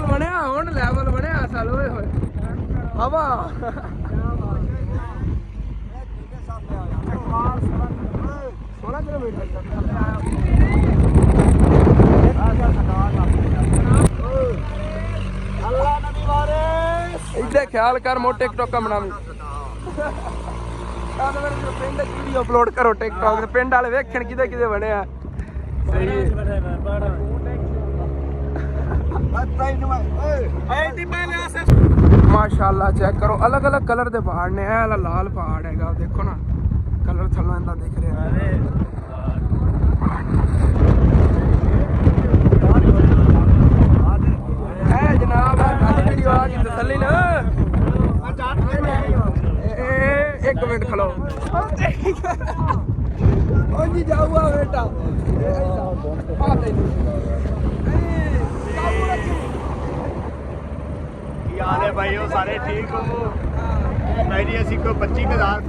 बना ਹੁਣ ਲੈਵਲ ਬਣਿਆ ਸਾਲ ਹੋਏ ਹੋਏ हवा 16 इधर ख्याल कर मो टिकटॉक का बना पिंड वीडियो अपलोड करो टिकटॉक ते पिंड वाले वेखण किदे किदे बने आ माशाल्लाह चेक करो अलग अलग कलर दे पहाड़ ने ए वाला लाल पहाड़ हैगा देखो ना कलर थल्लों इंदा दिख रहा है जनाब वीडियो आ गई तसल्ली ना एक मिनट खलो ओ जी जाऊआ बेटा यार है भाई वो सारे ठीक हो नहीं ਅਸੀਂ को 25000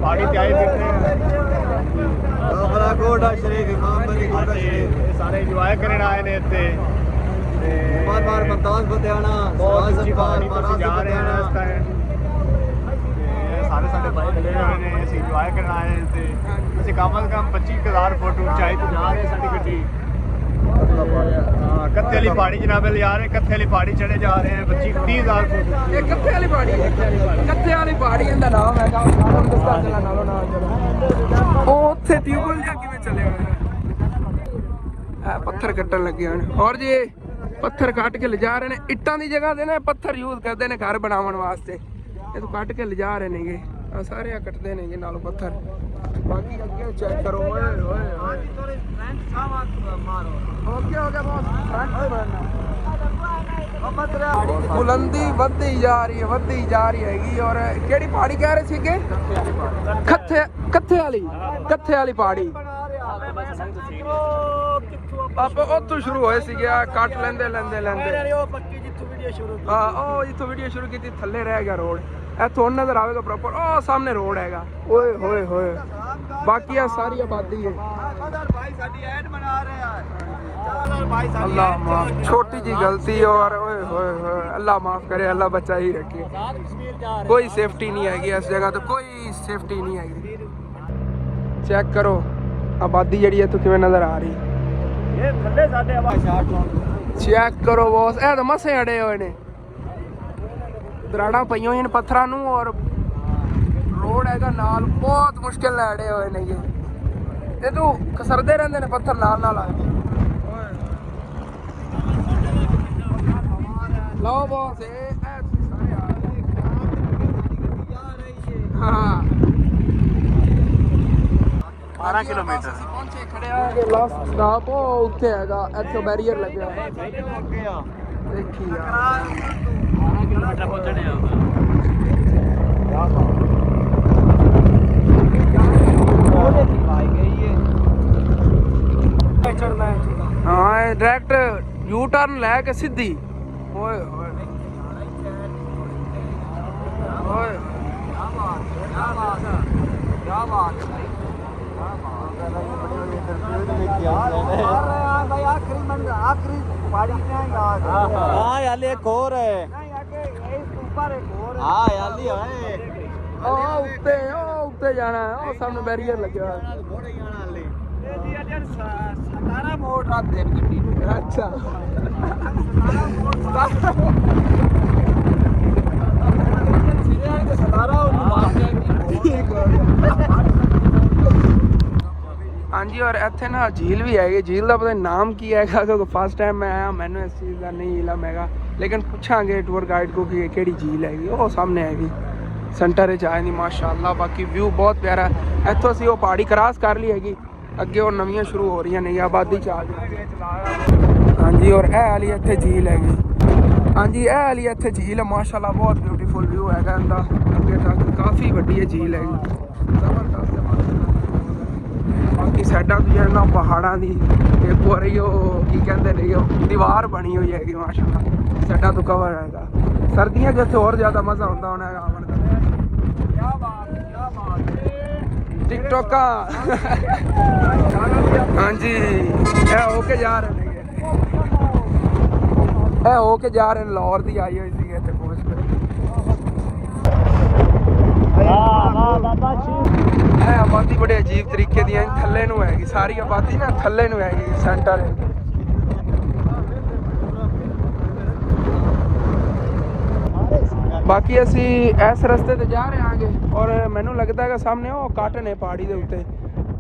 पानी ਤੇ ਆਏ ਫਿਰਦੇ ਬੜਾ ਕੋਟਾ ਸ਼ਰੀਕ ਇਮਾਮ ਬਲੀ ਕੋਟਾ ਸ਼ਰੀਕ ਸਾਰੇ ਇੰਜੋਏ ਕਰਨ ਆਏ ਨੇ ਇੱਥੇ ਤੇ ਬਾਰ ਮਮਤਾਜ਼ ਬਤਿਆਣਾ ਬਹੁਤ ਅੱਛੀ ਪਾਣੀ ਤੋਂ ਜਾ ਰਹੇ ਹਾਂ ਇਸ ਟਾਈਮ ਸਾਰੇ ਸਾਡੇ ਭਾਈ ਮਿਲੇ ਹੋਏ ਨੇ ਅਸੀਂ ਇੰਜੋਏ ਕਰਨ ਆਏ ਨੇ ਤੇ ਅਸੀਂ ਕਮ ਸੇ ਕਮ 25000 ਫੁੱਟ ਉਚਾਈ ਤੇ ਜਾ ਰਹੇ ਸਾਡੀ ਗੱਡੀ कत्थे वाली पहाड़ी जनाब यार कत्थे वाली पहाड़ी चढ़े जा रहे हैं 25000 फुट ये कत्थे वाली पहाड़ी है कत्थे वाली पहाड़ी ਦਾ ਨਾਮ ਹੈਗਾ ਨਾਮ ਦੱਸਦਾ ਚਲਾ ਨਾਲੋਂ ਨਾਲ ਉਹ ਉੱਥੇ ਟਿਊਬਲ ਜਾਂ ਕਿਵੇਂ ਚੱਲੇ ਹੋਏ ਆ ਪੱਥਰ ਕੱਟਣ ਲੱਗੇ ਹਨ ਔਰ ਜੀ ਪੱਥਰ ਕੱਟ ਕੇ ਲਿਜਾ ਰਹੇ ਨੇ ਇੱਟਾਂ ਦੀ ਜਗ੍ਹਾ ਤੇ ਨਾ ਪੱਥਰ ਯੂਜ਼ ਕਰਦੇ ਨੇ ਘਰ ਬਣਾਉਣ ਵਾਸਤੇ ਇਹ ਤੋਂ ਕੱਟ ਕੇ ਲਿਜਾ ਰਹੇ ਨੇਗੇ ਆ ਸਾਰੇ ਆ ਕੱਟਦੇ ਨੇਗੇ ਨਾਲੋਂ ਪੱਥਰ ਬਾਕੀ ਅੱਗੇ ਚੈੱਕ ਕਰੋ ਓਏ ਓਏ ਓਏ ਓਕੇ ਹੋ ਗਿਆ ਬੌਸ ਬੁਲੰਦੀ ਵੱਧਦੀ ਜਾ ਰਹੀ ਹੈਗੀ ਔਰ ਕਿਹੜੀ ਪਹਾੜੀ ਕਹਿ ਰਹੇ ਸੀਗੇ ਕੱਥੇ ਵਾਲੀ ਪਹਾੜੀ ਆਪਾਂ ਉੱਥੋਂ ਸ਼ੁਰੂ ਹੋਏ ਸੀਗੇ ਕੱਟ ਲੈਂਦੇ ਹਾਂ ਉਹ ਜਿੱਥੋਂ ਵੀਡੀਓ ਸ਼ੁਰੂ ਕੀਤੀ ਥੱਲੇ ਰਹਿ ਗਿਆ ਰੋਡ ਇੱਥੋਂ ਨਜ਼ਰ ਆਵੇਗਾ ਪ੍ਰੋਪਰ ਉਹ ਸਾਹਮਣੇ ਰੋਡ ਹੈਗਾ ਓਏ ਹੋਏ ਹੋਏ ਬਾਕੀ ਆ ਸਾਰੀ ਆਬਾਦੀ ਹੈ अल्लाह माफ छोटी जी गलती और ओए होए होए अल्लाह माफ करे अल्लाह बचा ही रखे कोई सेफ्टी नहीं हैगी इस जगह तो कोई सेफ्टी नहीं हैगी चेक करो आबादी जड़ी है तो किवें नजर आ रही ये थल्ले साडे चेक करो बॉस ए तो मसे अड़े हुए ने दराड़ा पईयां होई ने पत्थरां नूं और रोड हैगा नाल बहुत मुश्किल नाल अड़े हुए ने ये तू कसरदे रहंदे ने पत्थर नाल नाल लो बॉस हाँ 12 किलोमीटर पहुंचे खड़े आगे लास्ट स्टॉप हो उत्थे हैगा ਇੱਥੇ ਬੈਰੀਅਰ ਲੱਗਿਆ ਦੇਖੀ ਯਾਰ 12 किलोमीटर ਪਹੁੰਚਣੇ ਆ हाँ डायरेक्ट यू टर्न लैके सीधी ओए ओए ओए आखिरी पहाड़ी हाँ यार एक और है हाँ यार उत्ते जाना है ओ सामने बैरियर लगे हुआ मोड़ रात देव गड्डी अच्छा ਹਾਂਜੀ ਔਰ ਇੱਥੇ ਨਾ ਝੀਲ ਵੀ ਹੈਗੀ ਝੀਲ ਦਾ ਪਤਾ ਨਹੀਂ ਨਾਮ ਕੀ ਹੈਗਾ ਕਿਉਂਕਿ ਫਸਟ ਟਾਈਮ ਮੈਂ ਆਇਆ ਮੈਨੂੰ ਇਸ ਚੀਜ਼ ਦਾ ਨਹੀਂ ਇਲਮ ਹੈਗਾ ਲੇਕਿਨ ਪੁੱਛਾਂਗੇ ਟੂਰ ਗਾਈਡ ਕੋ ਕਿ ਕਿਹੜੀ ਝੀਲ ਹੈਗੀ ਉਹ ਸਾਹਮਣੇ ਹੈਗੀ ਸੈਂਟਰ ਵਿੱਚ ਆਏ ਨਹੀਂ ਮਾਸ਼ਾਅੱਲਾ ਬਾਕੀ ਵਿਊ ਬਹੁਤ ਪਿਆਰਾ ਇੱਥੋਂ ਅਸੀਂ ਉਹ ਪਹਾੜੀ ਕ੍ਰਾਸ ਕਰ ਲਈ ਹੈਗੀ ਅੱਗੇ ਉਹ ਨਵੀਆਂ ਸ਼ੁਰੂ ਹੋ ਰਹੀਆਂ ਨੇ ਆਬਾਦੀ ਚ ਆ ਗਈ ਹਾਂਜੀ ਔਰ ਇਹ ਵਾਲੀ ਇੱਥੇ ਝੀਲ ਹੈਗੀ ਹਾਂਜੀ ਇਹ ਵਾਲੀ ਇੱਥੇ ਝੀਲ ਹੈ ਮਾਸ਼ਾਅੱਲਾ ਬਹੁਤ ਬਿਊਟੀਫੁਲ ਵਿਊ ਹੈਗਾ ਇਹਦਾ ਅੱਗੇ ਤੱਕ ਕਾਫੀ ਵੱਡੀ ਹੈ ਝੀਲ ਹੈਗੀ ਜ਼ਬਰਦਸਤ ਬਾਕੀ ਸਾਈਡਾਂ ਤੋਂ ਜਿਹੜਾ ਪਹਾੜਾਂ ਦੀ ਇੱਕ ਵਾਰੀ ਉਹ ਕੀ ਕਹਿੰਦੇ ਨੇ ਉਹ ਦੀਵਾਰ ਬਣੀ ਹੋਈ ਹੈਗੀ ਮਾਸ਼ਾਅੱਲਾ ਸਾਈਡਾਂ ਤੋਂ ਕਵਰ ਹੈਗਾ ਸਰਦੀਆਂ ਜਿੱਥੇ ਹੋਰ ਜ਼ਿਆਦਾ ਮਜ਼ਾ ਆਉਂਦਾ ਹੋਣਾ ਹੈਗਾ ਆਉਣ ਦਾ ਕੀ ਬਾਤ टिकटॉक हाँ जी होके जा रहे हैं होके जा रहे हैं लाहौर दी आई हुई सी पहुंच कर ਵਾਹ ਬਾਬਾ ਜੀ। ਇਹ ਆਬਾਦੀ ਬੜੇ ਅਜੀਬ ਤਰੀਕੇ ਦੀ ਹੈ, ਥੱਲੇ ਨੂੰ ਹੈਗੀ ਸਾਰੀ ਆਬਾਦੀ ਨਾ, ਥੱਲੇ ਨੂੰ ਹੈਗੀ ਸੈਂਟਰ ਹੈ। ਬਾਕੀ ਅਸੀਂ ਇਸ ਰਸਤੇ ਤੇ ਜਾ ਰਹੇ ਆਂਗੇ ਔਰ ਮੈਨੂੰ ਲੱਗਦਾ ਹੈਗਾ ਸਾਹਮਣੇ ਉਹ ਕੱਟ ਨੇ ਪਹਾੜੀ ਦੇ ਉੱਤੇ,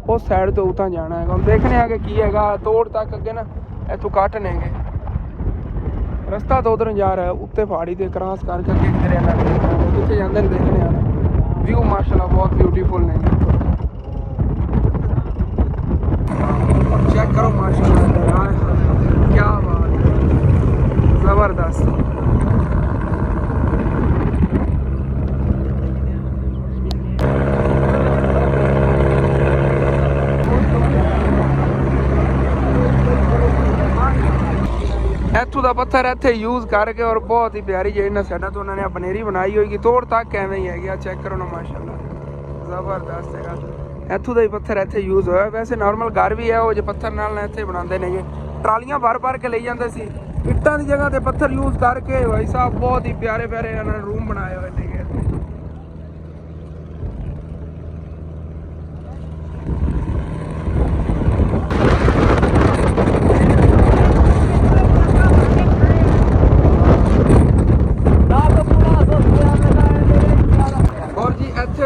ਉਸ ਸਾਈਡ ਤੋਂ ਉਤਾਂ ਜਾਣਾ ਹੈਗਾ। ਹੁਣ ਦੇਖਣੇ ਆਗੇ ਕੀ ਹੈਗਾ, ਤੋੜ ਤੱਕ ਅੱਗੇ ਨਾ ਇੱਥੋਂ ਕੱਟ ਨੇਗੇ, ਰਸਤਾ ਤਾਂ ਉਧਰ ਜਾ ਰਿਹਾ ਉੱਤੇ ਪਹਾੜੀ ਤੇ ਕ੍ਰਾਸ ਕਰਕੇ ਅੱਗੇ ਕਿਧਰੇ ਨਾ ਕਿੱਥੇ ਜਾਂਦੇ ਨੇ ਦੇਖਣੇ ਆ। ਵਿਊ ਮਾਸ਼ਾਅੱਲਾ ਬਹੁਤ ਬਿਊਟੀਫੁਲ ਨੇ, चेक करो माशाल्लाह यार, क्या बात है, जबरदस्त। ਇੱਥੋਂ ਦਾ ਪੱਥਰ ਇੱਥੇ ਯੂਜ਼ ਕਰਕੇ ਔਰ ਬਹੁਤ ਹੀ ਪਿਆਰੀ ਜਿਹੜੀ ਨਾ ਸਾਡਾ ਤੋਂ ਉਹਨਾਂ ਨੇ ਬਨੇਰੀ ਬਣਾਈ ਹੋਏਗੀ, ਤੋੜ ਤੱਕ ਐਵੇਂ ਹੀ ਹੈਗੀ ਆ। ਚੈੱਕ ਕਰੋ ਨਾ ਮਾਸ਼ਾਅੱਲਾ, ਜ਼ਬਰਦਸਤ ਹੈਗਾ। ਇੱਥੋਂ ਦਾ ਹੀ ਪੱਥਰ ਇੱਥੇ ਯੂਜ਼ ਹੋਇਆ, ਵੈਸੇ ਨਾਰਮਲ ਘਰ ਵੀ ਹੈ ਉਹ ਜੇ ਪੱਥਰ ਨਾਲ ਇੱਥੇ ਬਣਾਉਂਦੇ ਨੇਗੇ। ਟਰਾਲੀਆਂ ਭਰ ਕੇ ਲਈ ਜਾਂਦੇ ਸੀ, ਇੱਟਾਂ ਦੀ ਜਗ੍ਹਾ ਤੇ ਪੱਥਰ ਯੂਜ਼ ਕਰਕੇ ਭਾਈ ਸਾਹਿਬ ਬਹੁਤ ਹੀ ਪਿਆਰੇ ਪਿਆਰੇ ਇਹਨਾਂ ਨੇ ਰੂਮ ਬਣਾਏ ਹੋਏ ਨੇਗੇ।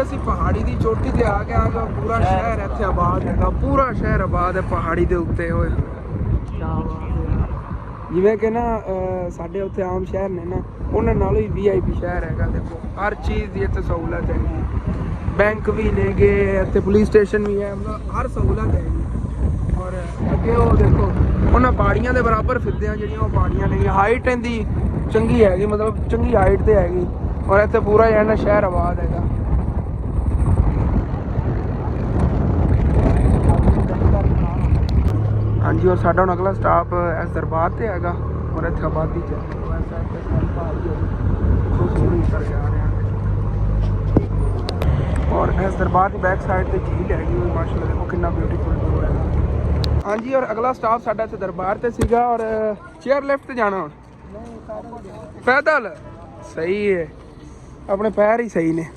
ਅਸੀਂ ਪਹਾੜੀ ਦੀ ਚੋਟੀ ਤੇ ਆ ਕੇ ਆਗਾ, ਪੂਰਾ ਸ਼ਹਿਰ ਇੱਥੇ ਆਬਾਦ ਹੈਗਾ, ਪੂਰਾ ਸ਼ਹਿਰ ਆਬਾਦ ਹੈ ਪਹਾੜੀ ਦੇ ਉੱਤੇ। ਹੋਏ ਜਿਵੇਂ ਕਿ ਨਾ ਸਾਡੇ ਉੱਥੇ ਆਮ ਸ਼ਹਿਰ ਨੇ ਨਾ, ਉਹਨਾਂ ਨਾਲੋਂ ਹੀ VIP ਸ਼ਹਿਰ ਹੈਗਾ। ਦੇਖੋ ਹਰ ਚੀਜ਼ ਦੀ ਇੱਥੇ ਸਹੂਲਤ ਹੈਗੀ, ਬੈਂਕ ਵੀ ਨੇਗੇ ਇੱਥੇ, ਪੁਲਿਸ ਸਟੇਸ਼ਨ ਵੀ ਹੈ, ਮਤਲਬ ਹਰ ਸਹੂਲਤ ਹੈਗੀ। ਔਰ ਅੱਗੇ ਉਹ ਦੇਖੋ ਉਹਨਾਂ ਪਹਾੜੀਆਂ ਦੇ ਬਰਾਬਰ ਫਿਰਦੇ ਆ, ਜਿਹੜੀਆਂ ਉਹ ਪਹਾੜੀਆਂ ਨੇ, ਹਾਈਟ ਇਹਦੀ ਚੰਗੀ ਹੈਗੀ, ਮਤਲਬ ਚੰਗੀ ਹਾਈਟ ਤੇ ਹੈਗੀ। ਔਰ ਇੱਥੇ ਪੂਰਾ ਜਿਹੜਾ ਨਾ ਸ਼ਹਿਰ ਆਬਾਦ ਹੈਗਾ। ਹਾਂਜੀ, ਔਰ ਸਾਡਾ ਹੁਣ ਅਗਲਾ ਸਟਾਪ ਇਸ ਦਰਬਾਰ ਤੇ ਹੈਗਾ ਔਰ ਇੱਥੇ ਆਬਾਦੀ ਚ ਔਰ ਇਸ ਦਰਬਾਰ ਦੀ ਬੈਕ ਸਾਈਡ ਤੇ ਝੀਲ ਹੈਗੀ ਹੋਈ ਮਾਸ਼ਾਅੱਲਾ, ਦੇਖੋ ਕਿੰਨਾ ਬਿਊਟੀਫੁਲ ਵਿਊ ਹੈ। ਹਾਂਜੀ, ਔਰ ਅਗਲਾ ਸਟਾਪ ਸਾਡਾ ਇੱਥੇ ਦਰਬਾਰ ਤੇ ਸੀਗਾ। ਔਰ ਚੇਅਰ ਲਿਫਟ ਤੇ ਜਾਣਾ ਹੁਣ ਪੈਦਲ, ਸਹੀ ਹੈ, ਆਪਣੇ ਪੈਰ ਹੀ ਸਹੀ ਨੇ।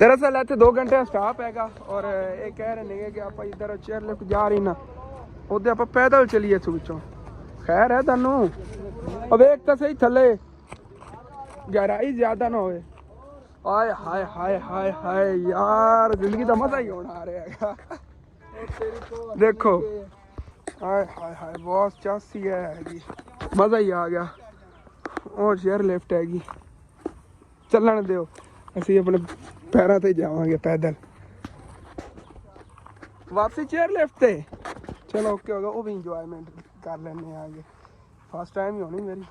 ਦਰਅਸਲ ਇੱਥੇ 2 ਘੰਟੇ ਦਾ ਸਟਾਪ ਹੈਗਾ ਔਰ ਇਹ ਕਹਿ ਰਹੇ ਨੇ ਕਿ ਆਪਾਂ ਇੱਧਰ ਚੇਅਰ ਲਿਫਟ ਜਾ ਰਹੀ ਨਾ, ਉਹਦੇ ਆਪਾਂ ਪੈਦਲ ਚਲੀਏ ਇੱਥੋਂ ਵਿੱਚੋਂ। ਖੈਰ ਹੈ ਤੁਹਾਨੂੰ, ਵੇਖ ਤਾਂ ਸਹੀ ਥੱਲੇ ਗਹਿਰਾਈ ਜ਼ਿਆਦਾ ਨਾ ਹੋਵੇ। ਆਏ ਹਾਏ ਹਾਏ ਹਾਏ ਹਾਏ ਯਾਰ, ਜ਼ਿੰਦਗੀ ਦਾ ਮਜ਼ਾ ਹੀ ਹੋਣਾ ਆ ਰਿਹਾ ਹੈਗਾ। ਦੇਖੋ ਆਏ ਹਾਏ ਹਾਏ, ਬਹੁਤ ਚਾਸੀ ਹੈਗੀ, ਮਜ਼ਾ ਹੀ ਆ ਗਿਆ। ਉਹ ਚੇਅਰ ਲਿਫਟ ਹੈਗੀ, ਚੱਲਣ ਦਿਓ, ਅਸੀਂ ਆਪਣੇ ਪੈਰਾਂ ਤੇ ਜਾਵਾਂਗੇ ਪੈਦਲ ਵਾਪਸੀ ਚੇਅਰ ਲਿਫਟ ਤੇ। ਚਲੋ ਓਕੇ ਹੋਗਾ, ਉਹ ਵੀ ਇੰਜੋਇਮੈਂਟ ਕਰ ਲੈਣੇ ਆਗੇ। ਫਸਟ ਟਾਈਮ ਹੀ ਹੋਣੀ ਮੇਰੀ,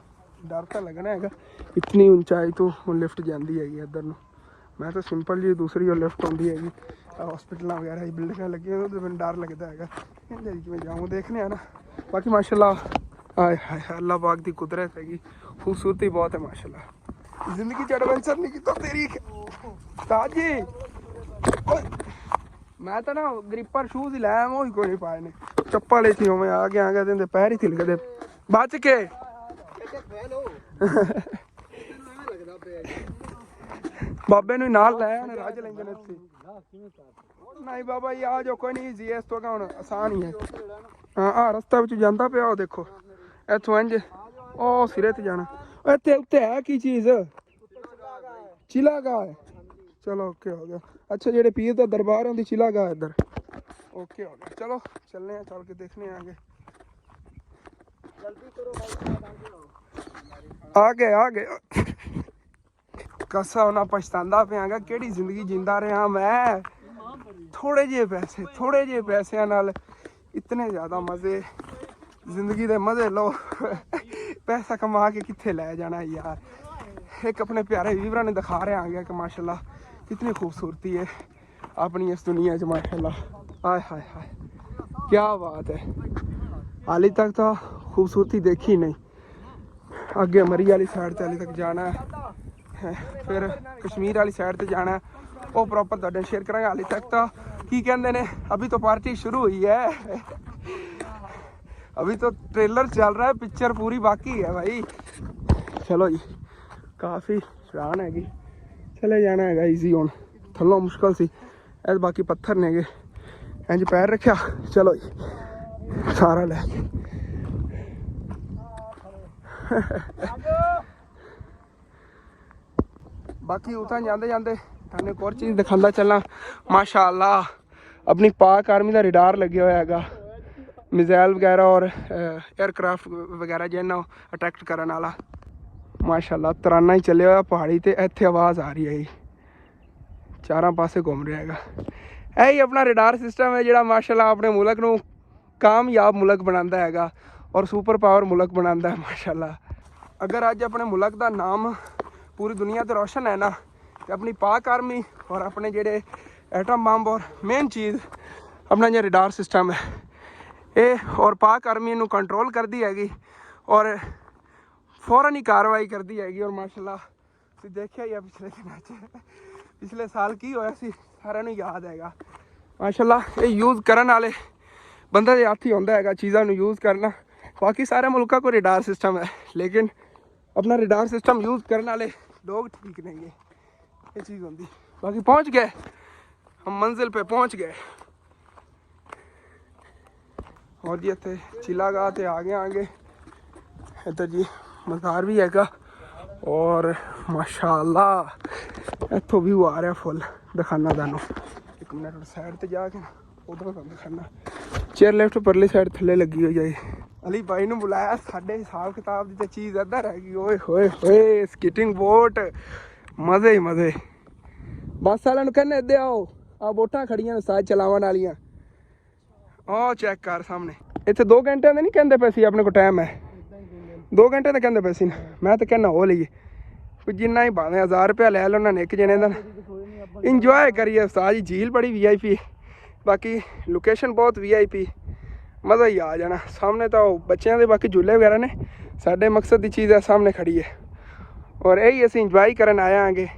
ਡਰ ਤਾਂ ਲੱਗਣਾ ਹੈਗਾ, ਇਤਨੀ ਉਚਾਈ ਤੋਂ ਲਿਫਟ ਜਾਂਦੀ ਹੈਗੀ ਇੱਧਰ ਨੂੰ। ਮੈਂ ਤਾਂ ਸਿੰਪਲ ਜੀ ਦੂਸਰੀ ਉਹ ਲਿਫਟ ਆਉਂਦੀ ਹੈਗੀ, ਹਸਪੀਟਲਾਂ ਵਗੈਰਾ ਦੀ ਬਿਲਡਿੰਗਾਂ ਲੱਗੀਆਂ ਉਹਦੇ ਮੈਨੂੰ ਡਰ ਲੱਗਦਾ ਹੈਗਾ, ਇਹਦੇ ਕਿਵੇਂ ਜਾਊਂ, ਦੇਖਣੇ ਆ ਨਾ। ਬਾਕੀ ਮਾਸ਼ਾਅੱਲਾ ਆਏ ਹਾਏ ਅੱਲਾਹ ਪਾਕ ਦੀ ਕੁਦਰਤ ਹੈਗੀ, ਖੂਬਸੂਰਤੀ ਬਹੁਤ ਹੈ ਮਾਸ਼ਾਅੱਲਾ। ਜ਼ਿੰਦਗੀ ਚ ਐਡਵੈਂਚਰ ਨਹੀਂ ਕੀਤਾ ਤੇਰੀ ਤਾਜੀ। ਮੈਂ ਤਾਂ ਨਾ ਗ੍ਰਿਪਰ ਸ਼ੂਜ਼ ਹੀ ਲਾਇਆ, ਉਹ ਹੀ ਕੋਈ ਨਹੀਂ ਪਾਏ ਨੇ, ਚੱਪਲ ਹੀ ਸੀ ਉਵੇਂ ਆ ਗਿਆ ਤੇ ਪੈਰ ਹੀ ਥਿਲਕਦੇ ਬਚ ਕੇ। ਬਾਬੇ ਨੂੰ ਨਾਲ ਲਾਇਆ ਉਹਨੇ, ਰੱਜ ਲੈਂਦੇ ਨੇ ਇੱਥੇ। ਨਹੀਂ ਬਾਬਾ ਜੀ ਆ ਜਾਓ, ਕੋਈ ਨਹੀਂ ਜੀ, ਇਸ ਤੋਂ ਹੁਣ ਆਸਾਨ ਹੀ ਹੈ। ਹਾਂ ਆਹ ਰਸਤਾ ਵਿੱਚ ਜਾਂਦਾ ਪਿਆ, ਉਹ ਦੇਖੋ ਇੱਥੋਂ ਇੰਝ ਉਹ ਸਿਰੇ ਤੇ ਜਾਣਾ। ਇੱਥੇ ਉੱਤੇ ਹੈ ਕੀ ਚੀਜ਼, ਚਿਲਾਗਾ ਹੈ। ਚਲੋ ਓਕੇ ਹੋ ਗਿਆ। ਅੱਛਾ ਜਿਹੜੇ ਪੀਰ ਦਾ ਦਰਬਾਰ ਹੁੰਦੀ ਚਿਲਾਗਾ ਇੱਧਰ, ਓਕੇ ਹੋ ਗਿਆ। ਚਲੋ ਚੱਲਨੇ ਆ, ਚੱਲ ਕੇ ਦੇਖਣੇ ਆਗੇ। ਆ ਗਏ ਕਸਾ ਹੋਣਾ, ਪਛਤਾਉਂਦਾ ਪਿਆਗਾ ਕਿਹੜੀ ਜ਼ਿੰਦਗੀ ਜਿੰਦਾ ਰਿਹਾ ਮੈਂ। ਥੋੜੇ ਜਿਹੇ ਪੈਸਿਆਂ ਨਾਲ ਇਤਨੇ ਜ਼ਿਆਦਾ ਮਜ਼ੇ, ਜ਼ਿੰਦਗੀ ਦੇ ਮਜ਼ੇ ਲਓ। ਪੈਸਾ ਕਮਾ ਕੇ ਕਿੱਥੇ ਲੈ ਜਾਣਾ ਯਾਰ। एक अपने प्यारे व्यूवरां ने दिखा रहे हैं कि माशाल्लाह कितनी खूबसूरती है अपनी इस दुनिया च माशाल्लाह। हाय हाय हाय क्या बात है। हाली तक तो खूबसूरती देखी नहीं, आगे मरी वाली साइड से हाली तक जाना है, फिर कश्मीर वाली साइड से जाना है, वो प्रॉपर तुहाडे शेयर करांगे। हाली तक तो की कहंदे ने अभी तो पार्टी शुरू हुई है, अभी तो ट्रेलर चल रहा है, पिक्चर पूरी बाकी है भाई। चलो जी काफ़ी शान हैगी, ਚਲੇ ਜਾਣਾ ਹੈਗਾ ਈਜ਼ੀ ਹੁਣ ਥੱਲੋਂ ਮੁਸ਼ਕਲ ਸੀ ਇਹ ਬਾਕੀ ਪੱਥਰ ਨੇਗੇ ਇੰਜ ਪੈਰ ਰੱਖਿਆ ਚਲੋ ਜੀ ਸਾਰਾ ਲੈ ਕੇ ਬਾਕੀ ਉਤਾਂ ਜਾਂਦੇ ਜਾਂਦੇ ਤੁਹਾਨੂੰ ਇੱਕ ਹੋਰ ਚੀਜ਼ ਦਿਖਾਉਂਦਾ ਚੱਲਾਂ ਮਾਸ਼ਾਅੱਲਾ ਆਪਣੀ ਪਾਕ ਆਰਮੀ ਦਾ ਰਿਡਾਰ ਲੱਗਿਆ ਹੋਇਆ ਹੈਗਾ ਮਿਜ਼ਾਈਲ ਵਗੈਰਾ ਔਰ 에ਅਰਕ੍ਰਾਫਟ ਵਗੈਰਾ ਜਿਹਨਾਂ ਅਟੈਕ ਕਰਨ ਵਾਲਾ ਮਾਸ਼ਾਅੱਲਾ ਤਰਾਨਾ ਹੀ ਚੱਲਿਆ ਹੋਇਆ ਪਹਾੜੀ ਤੇ ਇੱਥੇ ਆਵਾਜ਼ ਆ ਰਹੀ ਹੈ ਜੀ ਚਾਰਾਂ ਪਾਸੇ ਘੁੰਮ ਰਿਹਾ ਹੈਗਾ ਇਹ ਹੀ ਆਪਣਾ ਰਿਡਾਰ ਸਿਸਟਮ ਹੈ ਜਿਹੜਾ ਮਾਸ਼ਾਅੱਲਾ ਆਪਣੇ ਮੁਲਕ ਨੂੰ ਕਾਮਯਾਬ ਮੁਲਕ ਬਣਾਉਂਦਾ ਹੈਗਾ ਔਰ ਸੁਪਰ ਪਾਵਰ ਮੁਲਕ ਬਣਾਉਂਦਾ ਹੈ ਮਾਸ਼ਾਅੱਲਾ ਅਗਰ ਅੱਜ ਆਪਣੇ ਮੁਲਕ ਦਾ ਨਾਮ ਪੂਰੀ ਦੁਨੀਆ ਤੇ ਰੋਸ਼ਨ ਹੈ ਨਾ ਤੇ ਆਪਣੀ ਪਾਕ ਆਰਮੀ ਔਰ ਆਪਣੇ ਜਿਹੜੇ ਐਟਮ ਬੰਬ ਔਰ ਮੇਨ ਚੀਜ਼ ਆਪਣਾ ਜਿਹੜਾ ਰਿਡਾਰ ਸਿਸਟਮ ਹੈ ਇਹ ਔਰ ਪਾਕ ਆਰਮੀ ਨੂੰ ਕੰਟਰੋਲ ਕਰਦੀ ਹੈਗੀ ਔਰ ਫੌਰਨ ਹੀ ਕਾਰਵਾਈ ਕਰਦੀ ਹੈਗੀ ਔਰ ਮਾਸ਼ਾਅੱਲਾ ਤੁਸੀਂ ਦੇਖਿਆ ਹੀ ਆ ਪਿਛਲੇ ਦਿਨਾਂ 'ਚ ਪਿਛਲੇ ਸਾਲ ਕੀ ਹੋਇਆ ਸੀ ਸਾਰਿਆਂ ਨੂੰ ਯਾਦ ਹੈਗਾ ਮਾਸ਼ਾਅੱਲਾ ਇਹ ਯੂਜ਼ ਕਰਨ ਵਾਲੇ ਬੰਦੇ ਦੇ ਹੱਥ ਹੀ ਹੁੰਦਾ ਹੈਗਾ ਚੀਜ਼ਾਂ ਨੂੰ ਯੂਜ਼ ਕਰਨਾ ਬਾਕੀ ਸਾਰੇ ਮੁਲਕਾਂ ਕੋਲ ਰਿਡਾਰ ਸਿਸਟਮ ਹੈ ਲੇਕਿਨ अपना रिडार सिस्टम यूज़ करने वाले लोग ठीक नहीं है ये चीज़ होती बाकी पहुंच गए हम मंजिल पे पहुंच गए और जी इतने चिलागाह ते आगे इधर जी मज़ार भी हैगा और माशाअल्लाह इत्थों व्यू आ रहा फुल दिखाना तुहानू एक मिनट साइड ते जाके उधर तुहानू दिखाना चेयर लेफ्ट परली साइड थल्ले लगी हुई है ਅਲੀ ਭਾਈ ਨੂੰ ਬੁਲਾਇਆ ਸਾਡੇ ਹਿਸਾਬ ਕਿਤਾਬ ਦੀ ਤਾਂ ਚੀਜ਼ ਇੱਧਰ ਹੈਗੀ ਓਏ ਹੋਏ ਹੋਏ ਸਕੇਟਿੰਗ ਬੋਟ ਮਜ਼ੇ ਹੀ ਮਜ਼ੇ ਬੱਸ ਵਾਲਿਆਂ ਨੂੰ ਕਹਿੰਦੇ ਇੱਧਰ ਆਓ ਆ ਬੋਟਾਂ ਖੜੀਆਂ ਨੇ ਸਾਜ ਚਲਾਉਣ ਵਾਲੀਆਂ ਉਹ ਚੈੱਕ ਕਰ ਸਾਹਮਣੇ ਇੱਥੇ 2 ਘੰਟਿਆਂ ਦੇ ਨਹੀਂ ਕਹਿੰਦੇ ਪਏ ਸੀ ਆਪਣੇ ਕੋਲ ਟਾਈਮ ਹੈ 2 ਘੰਟੇ ਤਾਂ ਕਹਿੰਦੇ ਪਏ ਸੀ ਮੈਂ ਤਾਂ ਕਹਿੰਦਾ ਹੋ ਲਈਏ ਕੋਈ ਜਿੰਨਾ ਹੀ ਭਾਵੇਂ 1000 ਰੁਪਇਆ ਲੈ ਲਓ ਉਹਨਾਂ ਨੇ ਇੱਕ ਜਣੇ ਦਾ ਇੰਜੋਏ ਕਰੀਏ ਸਾਜੀ ਝੀਲ ਬੜੀ VIP ਬਾਕੀ ਲੋਕੇਸ਼ਨ ਬਹੁਤ VIP मज़ा ही आ जाना सामने तो बच्चों के बाकी झूले वगैरह ने साढ़े मकसद की चीज़ है सामने खड़ी है और यही असीं इंजॉय करन आया आगे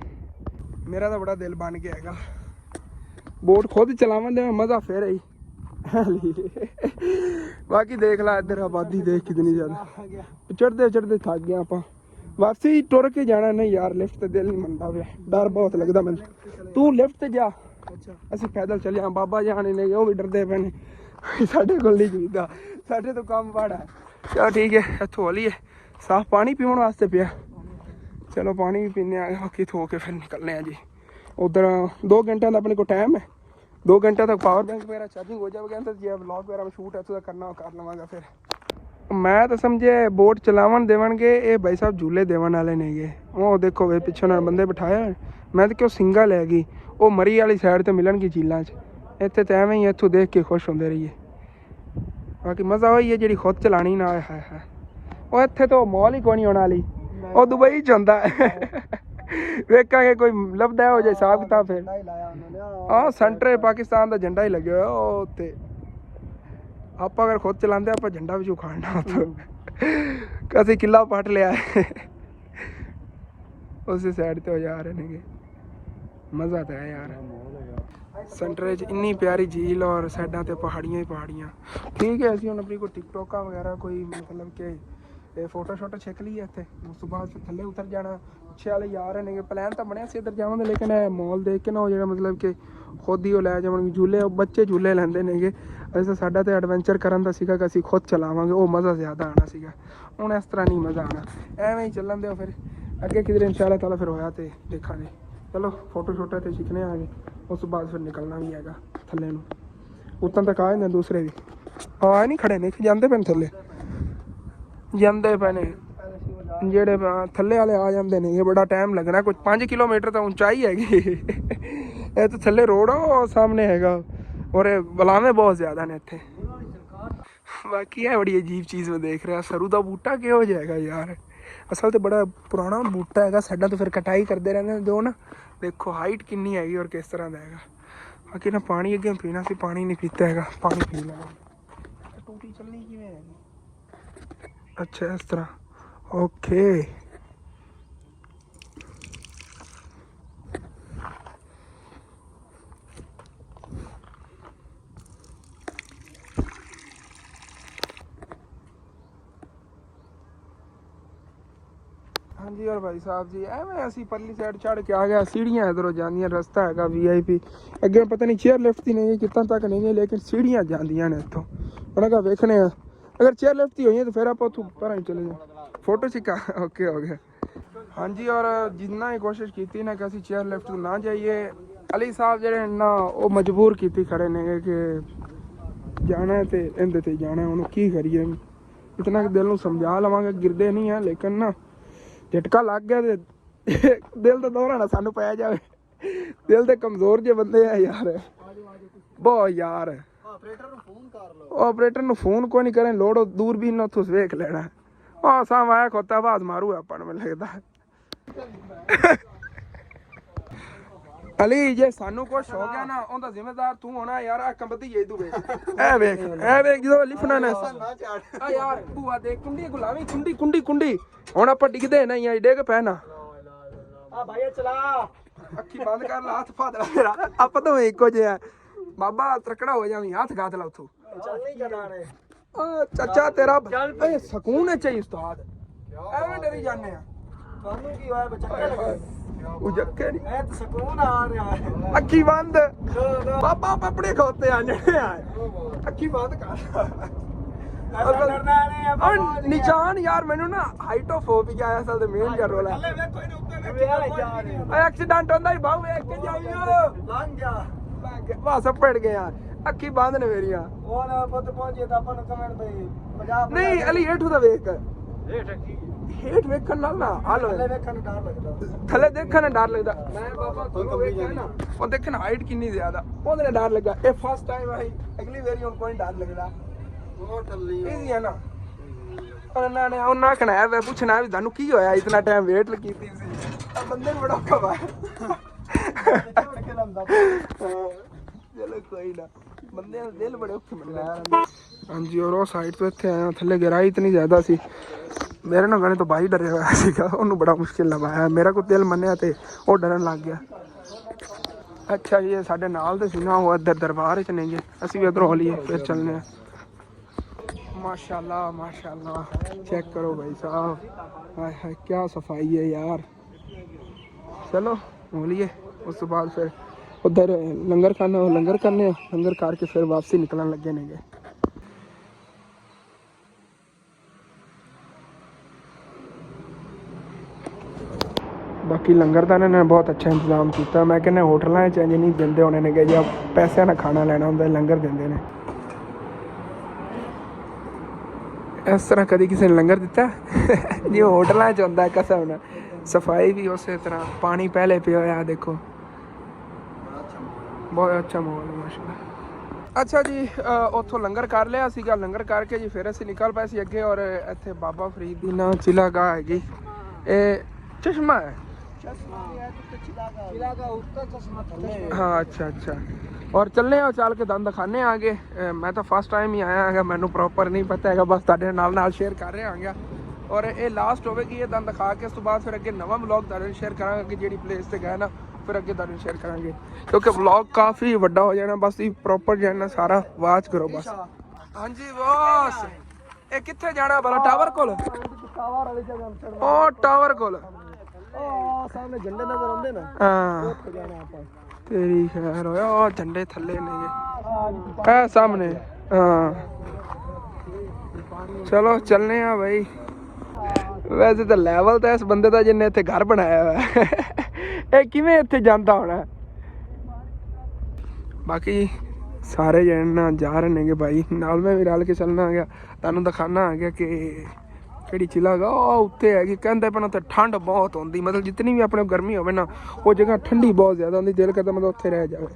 मेरा तो बड़ा दिल बन गया हैगा बोट खुद चलावन दे मज़ा फिर ही बाकी देख ला इधर आबादी देख कितनी ज़्यादा चढ़ते थक गए आप वापसी टुर के जाना नहीं यार लिफ्ट तो दिल नहीं मनता पे डर बहुत लगता मैं तू लिफ्ट ते जा असीं पैदल चले बाबा जाने ने वो भी डरते पे ने ਸਾਡੇ ਕੋਲ ਨਹੀਂ ਜੀਦਾ ਸਾਡੇ ਤੋਂ ਕੰਮ ਬਾੜਾ ਚਲੋ ਠੀਕ ਹੈ ਇੱਥੋਂ ਹਲੀਏ ਸਾਫ਼ ਪਾਣੀ ਪੀਣ ਵਾਸਤੇ ਪਿਆ ਚਲੋ ਪਾਣੀ ਵੀ ਪੀਨੇ ਆ ਬਾਕੀ ਧੋ ਕੇ ਫਿਰ ਨਿਕਲਨੇ ਆ ਜੀ ਉਧਰ 2 ਘੰਟਿਆਂ ਦਾ ਆਪਣੇ ਕੋਲ ਟਾਈਮ ਹੈ 2 ਘੰਟੇ ਤੱਕ ਪਾਵਰ ਬੈਂਕ ਵਗੈਰਾ ਚਾਰजिंग ਹੋ ਜਾਵੇਗਾ ਤਾਂ ਜੇ ਵਲੌਗ ਵਗੈਰਾ ਮੈਂ ਸ਼ੂਟ ਇੱਥੋਂ ਦਾ ਕਰਨਾ ਉਹ ਕਰ ਲਵਾਂਗਾ ਫਿਰ ਮੈਂ ਤਾਂ ਸਮਝੇ ਬੋਟ ਚਲਾਵਣ ਦੇਵਣਗੇ ਇਹ ਭਾਈ ਸਾਹਿਬ ਝੂਲੇ ਦੇਵਣ ਵਾਲੇ ਨੇਗੇ ਉਹ ਦੇਖੋ ਵੇ ਪਿੱਛੋਂ ਨਾਲ ਬੰਦੇ ਬਿਠਾਇਆ ਮੈਂ ਤਾਂ ਕਿਉਂ ਸਿੰਗਾ ਲੈ ਗਈ ਉਹ ਮਰੀ ਵਾਲੀ ਸਾਈਡ ਤੇ ਮਿਲਣਗੇ ਝੀਲਾਂ 'ਚ ਇੱਥੇ ਤਾਂ ਐਵੇਂ ਹੀ ਇੱਥੋਂ ਦੇਖ ਕੇ ਖੁਸ਼ ਹੁੰਦੇ ਰਹੀਏ ਬਾਕੀ ਮਜ਼ਾ ਹੋਈ ਹੈ ਜਿਹੜੀ ਖੁਦ ਚਲਾਣੀ ਨਾ ਹੈ ਉਹ ਇੱਥੇ ਤੋਂ ਮੌਲ ਹੀ ਕੋਈ ਨਹੀਂ ਹੋਣ ਵਾਲੀ ਉਹ ਦੁਬਈ 'ਚ ਹੁੰਦਾ ਵੇਖਾਂਗੇ ਕੋਈ ਲੱਭਦਾ ਹੋ ਜਾਏ ਹਿਸਾਬ ਕਿਤਾਬ ਫਿਰ ਆਹ ਸੈਂਟਰ ਪਾਕਿਸਤਾਨ ਦਾ ਝੰਡਾ ਹੀ ਲੱਗਿਆ ਹੋਇਆ ਉਹ ਉੱਤੇ ਆਪਾਂ ਅਗਰ ਖੁਦ ਚਲਾਉਂਦੇ ਆਪਾਂ ਝੰਡਾ ਵੀ ਉਖਾੜਨਾ ਉੱਥੋਂ ਅਸੀਂ ਕਿੱਲਾ ਪੱਟ ਲਿਆ ਉਸੇ ਸਾਈਡ ਤੇ ਹੋ ਜਾ ਰਹੇ ਨੇਗੇ ਮਜ਼ਾ ਤਾਂ ਹੈ ਯਾਰ सेंटर इन्नी प्यारी झील और साइडा ते पहाड़ियाँ ही पहाड़ियाँ ठीक है असी हम अपनी कोई टिकटॉक वगैरह कोई मतलब कि फोटो शोटो छिक ली है इतने उस तो बाद थल्ले उतर जाना पिछे वाले यार ने प्लान तो बनया इधर जावे लेकिन मॉल देख के ना जो मतलब कि खुद ही लै जावन झूले बच्चे झूले लेंदे नेगे वैसे साडा तो एडवेंचर करन दा सीगा कि असीं खुद चलावांगे वो मज़ा ज़्यादा आना सीगा हुण इस तरह नहीं मज़ा आना एवें ही चलन दो फिर अगे किधर इंशाअल्लाह ताला फिर होया तो देखांगे चलो फोटो शोटो तो सीखने आ गए उस बाद फिर निकलना भी हैगा थल्ले उतन तक आ जाते दूसरे भी हाँ नहीं खड़े ने जाते पे थल्ले जाते पे ने जेड़े थल्ले वाले आ जाते ने ये बड़ा टाइम लगना कुछ 5 किलोमीटर तो ऊंचाई हैगी ये तो थल्ले रोड सामने हैगा और बलावे बहुत ज़्यादा ने इत्थे बाकी है बड़ी अजीब चीज़ में देख रहा सरू का बूटा किहो जाएगा यार असल तो बड़ा पुराना बूटा है साइडा तो फिर कटाई करते रहते हैं जो ना देखो हाइट कितनी हैगी और किस तरह का है बाकी ना पानी अगे पीना सी पानी नहीं पीता है पानी पी लेना टूटी चलनी किवें हैगी अच्छा इस तरह ओके ਹਾਂਜੀ और भाई साहब जी ਐਵੇਂ ਅਸੀਂ ਪਰਲੀ ਸਾਈਡ ਚੜ ਕੇ ਆ ਗਿਆ सीढ़ियां इधरों ਜਾਂਦੀਆਂ ਰਸਤਾ ਹੈਗਾ VIP ਅੱਗੇ ਪਤਾ ਨਹੀਂ ਚੇਅਰ ਲਿਫਟ ਦੀ ਨਹੀਂ ਕਿੱਥੋਂ ਤੱਕ ਨਹੀਂ ਹੈ ਲੇਕਿन सीढ़ियां ਜਾਂਦੀਆਂ ਨੇ ਇੱਥੋਂ ਉਹਨਾਂ ਦਾ ਵੇਖਣੇ ਆ ਅਗਰ ਚੇਅਰ ਲਿਫਟ ਦੀ ਹੋਈ ਹੈ ਤਾਂ ਫਿਰ ਆਪਾਂ ਉੱਥੋਂ ਪਰਾਂ ਹੀ ਚਲੇ ਜਾ ਫੋਟੋ ਚਿਕਾ ਓਕੇ ਹੋ ਗਿਆ ਹਾਂਜੀ ਔਰ ਜਿੰਨਾ ਹੀ ਕੋਸ਼ਿਸ਼ ਕੀਤੀ ਨਾ ਕਿ ਅਸੀਂ ਚੇਅਰ ਲਿਫਟ ਤੋਂ ਨਾ ਜਾਈਏ ਅਲੀ ਸਾਹਿਬ ਜਿਹੜੇ ਨਾ ਉਹ ਮਜਬੂਰ ਕੀਤੀ ਖੜੇ ਨੇ ਕਿ ਜਾਣਾ ਤੇ ਇਹਦੇ ਤੇ ਜਾਣਾ ਉਹਨੂੰ ਕੀ ਕਰੀਏ ਇਤਨਾ ਦਿਲ ਨੂੰ ਸਮਝਾ ਲਵਾਂਗੇ ਗਿਰਦੇ ਨਹੀਂ ਆ ਲੇਕਿਨ ਨਾ ਝਟਕਾ ਲੱਗ ਗਿਆ ਤੇ ਦਿਲ ਦਾ ਦੌਰਾ ਨਾ ਸਾਨੂੰ ਪੈ ਜਾਵੇ ਦਿਲ ਦੇ ਕਮਜ਼ੋਰ ਜਿਹੇ ਬੰਦੇ ਆ ਯਾਰ ਬਹੁਤ ਯਾਰ ਆਪਰੇਟਰ ਨੂੰ ਫੋਨ ਕਰ ਲਓ ਉਹ ਆਪਰੇਟਰ ਨੂੰ ਫੋਨ ਕੋਈ ਨਹੀਂ ਕਰੇ ਲੋੜ ਦੂਰਬੀਨ ਨਾਲ ਉੱਥੋਂ ਵੇਖ ਲੈਣਾ ਉਹ ਸਾਹ ਆਇਆ ਖੋਤਾ ਆਵਾਜ਼ ਮਾਰੂ ਆਪਾਂ ਨੂੰ ਮੈਨੂੰ ਲੱਗਦਾ ਅਲੀ ਜੇ ਸਾਨੂੰ ਕੁਛ ਹੋ ਗਿਆ ਨਾ ਉਹਦਾ ਜ਼ਿੰਮੇਦਾਰ ਤੂੰ ਹੋਣਾ ਯਾਰ ਆ ਕੰਬਤੀ ਜੇ ਤੂੰ ਵੇਖ ਐ ਵੇਖ ਜਦੋਂ ਲਿਫਣਾ ਨਾ ਆ ਯਾਰ ਬੂਆ ਦੇ ਕੁੰਡੀ ਗੁਲਾਮੀ ਕੁੰਡੀ ਹੁਣ ਆਪਾਂ ਡਿੱਗਦੇ ਨਹੀਂ ਆ ਡਿੱਗ ਪੈ ਨਾ ਆ ਭਾਈ ਚਲਾ ਅੱਖੀ ਬੰਦ ਕਰ ਲਾ ਹੱਥ ਫਾੜ ਮੇਰਾ ਆਪਾਂ ਤਾਂ ਇੱਕੋ ਜਿਹਾ ਬਾਬਾ ਤਕੜਾ ਹੋ ਜਾਵੀਂ ਹੱਥ ਗਾਤ ਲਾ ਉਥੋਂ ਚੱਲ ਨਹੀਂ ਜਾਣਾ ਆ ਚਾਚਾ ਤੇਰਾ ਏ ਸਕੂਨ ਹੈ ਚਾਹੀ ਉਸਤਾਦ ਐਵੇਂ ਡਰੀ ਜਾਂਦੇ ਆ ਤੁਹਾਨੂੰ ਕੀ ਹੋਇਆ ਬੱਚਾ ਲੱਗੇ ਉਹ ਜੱਕੇ ਨਹੀਂ ਐ ਤਾਂ ਸਕੂਨ ਆ ਰਿਹਾ ਹੈ ਅੱਖੀ ਬੰਦ ਬਾਬਾ ਪਪੜੇ ਖੋਤੇ ਆ ਜਿਹੜੇ ਆ ਅੱਖੀ ਬੰਦ ਕਰ ਡਰਨਾ ਨਹੀਂ ਔਰ ਨਿਸ਼ਾਨ ਯਾਰ ਮੈਨੂੰ ਨਾ ਹਾਈਟੋਫੋਬੀਆ ਹੈ ਅਸਲ ਤੇ ਮੇਨ ਕਰ ਰੋਲਾ ਥੱਲੇ ਵੇਖੋ ਇਹਨੇ ਉੱਤੇ ਵੇਖੋ ਓਏ ਐਕਸੀਡੈਂਟ ਹੁੰਦਾ ਹੀ ਬਾਹੂ ਵੇਖ ਕੇ ਜਾਈਓ ਲੰਘ ਗਿਆ ਬਸ ਪੜ ਗਏ ਯਾਰ ਅੱਖੀ ਬੰਦ ਨੇ ਮੇਰੀਆਂ ਹੁਣ ਪੁੱਤ ਪਹੁੰਚੇ ਤਾਂ ਆਪਾਂ ਨੂੰ ਕਮੈਂਟ ਤੇ 50 ਨਹੀਂ ਅਲੀ ਹੇਠੂ ਦਾ ਵੇਖ ਇਹ ਠੱਕੀ ਹੇਠ ਵੇਖਣ ਨਾਲ ਨਾ ਹਾਲ ਥੱਲੇ ਵੇਖਣ ਨੂੰ ਡਰ ਲੱਗਦਾ ਥੱਲੇ ਦੇਖਣ ਨੂੰ ਡਰ ਲੱਗਦਾ ਮੈਂ ਬਾਬਾ ਤੁਹਾਨੂੰ ਵੇਖਿਆ ਨਾ ਉਹ ਦੇਖਣ ਹਾਈਟ ਕਿੰਨੀ ਜ਼ਿਆਦਾ ਉਹਦੇ ਨਾਲ ਡਰ ਲੱਗਾ ਇਹ ਫਸਟ ਟਾਈਮ ਆਈ ਅਗਲੀ ਵਾਰੀ ਹੁਣ ਕੋਈ ਡਰ ਲੱਗਦਾ ਉਹ ਟੱਲੀ ਇਹ ਨਾ ਉਹਨਾਂ ਨੇ ਉਹਨਾਂ ਕਹਣਾ ਵੇ ਪੁੱਛਣਾ ਵੀ ਤੁਹਾਨੂੰ ਕੀ ਹੋਇਆ ਇਤਨਾ ਟਾਈਮ ਵੇਟ ਕੀਤੀ ਸੀ ਆ ਬੰਦੇ ਨੂੰ ਬੜਾ ਔਖਾ ਵਾ ਚਲੋ ਕੋਈ ਨਾ ਬੰਦੇ ਦਾ ਦਿਲ ਬੜੇ ਔਖੇ ਮੰਨਦਾ ਹਾਂਜੀ ਔਰ ਉਹ ਸਾਈਡ ਤੋਂ ਇੱਥੇ ਆਇਆ ਥੱਲੇ ਗਹਿਰਾਈ ਇਤਨੀ ਜ਼ਿਆਦਾ ਸੀ ਮੇਰੇ ਨਾਲ ਗਾਣੇ ਤੋਂ ਬਾਈ ਡਰਿਆ ਹੋਇਆ ਸੀਗਾ ਉਹਨੂੰ ਬੜਾ ਮੁਸ਼ਕਿਲ ਲਗਾਇਆ ਮੇਰਾ ਕੋਈ ਦਿਲ ਮੰਨਿਆ ਤੇ ਉਹ ਡਰਨ ਲੱਗ ਗਿਆ ਅੱਛਾ ਜੀ ਇਹ ਸਾਡੇ ਨਾਲ ਦੇ ਸੀ ਨਾ ਉਹ ਇੱਧਰ ਦਰਬਾਰ ਚ ਨਹੀਂ ਗਏ ਅਸੀਂ ਵੀ ਇੱਧਰੋਂ ਹੋਲੀਏ ਫਿਰ ਚੱਲਨੇ ਆ माशाल्लाह चेक करो भाई साहब हाय हाय क्या सफाई है यार चलो बोलिए उस बाद फिर उधर लंगर खाना लंगर करने लंगर कार के फिर वापसी निकलने लगे नहीं गए बाकी लंगर का इन्होंने बहुत अच्छा इंतजाम किया मैं कहना होटलों इंज नहीं देंगे होने ने जी पैसे ना खाना लेना होंगे लंगर देंगे ने इस तरह कभी किसी ने लंगर दिता जो होटलों च होंदा कसम ना सफाई भी उस तरह पानी पहले पिया होया देखो बहुत अच्छा माहौल है माशाल्लाह अच्छा जी उतो लंगर कर लिया सीगा लंगर करके जी फिर असीं निकल पाए सी अगे और इत्थे बाबा फरीद दी ना चिला गाह हैगी ये चश्मा है हाँ अच्छा और चलने और चल के दंद खाने आ गए मैं तो फर्स्ट टाइम ही आया है मैनू प्रॉपर नहीं पता है बस तुहाडे नाल शेयर कर रहा हाँ और ये लास्ट होगी ये दंद खा के उस तो बाद फिर अगे नवा व्लॉग तुहाडे शेयर करांगे कि जिहड़ी प्लेस ते गए ना फिर अगे तुहाडे शेयर करांगे क्योंकि व्लॉग काफ़ी वड्डा हो जाना बस प्रॉपर जो है ना सारा वाच करो बस हाँ जी बॉस ये कित्थे जाना भला टावर कोल ओ टावर कोल सामने झंडे नजर आंदे ना हाँ जाना ਆਪਾਂ तेरी खैर होया ओ झंडे थल्ले नहीं है सामने हाँ चलो चलने हैं भाई वैसे तो लेवल तो इस बंदे का जिन्हें इत्थे घर बनाया हुआ है ये किवें इत्थे जांदा होना बाकी सारे जने जा रहे हैं भाई नाल में भी रल के चलना आ गया तुहानूं दिखाना आ गया कि ਕਿਹੜੀ चिला गा उत्ते हैगी कहते पर उत्थे ठंड बहुत होंदी मतलब जितनी भी अपने गर्मी होवे ना वो जगह ठंडी बहुत ज़्यादा होंदी दिल करता मतलब उत्थे रह जाए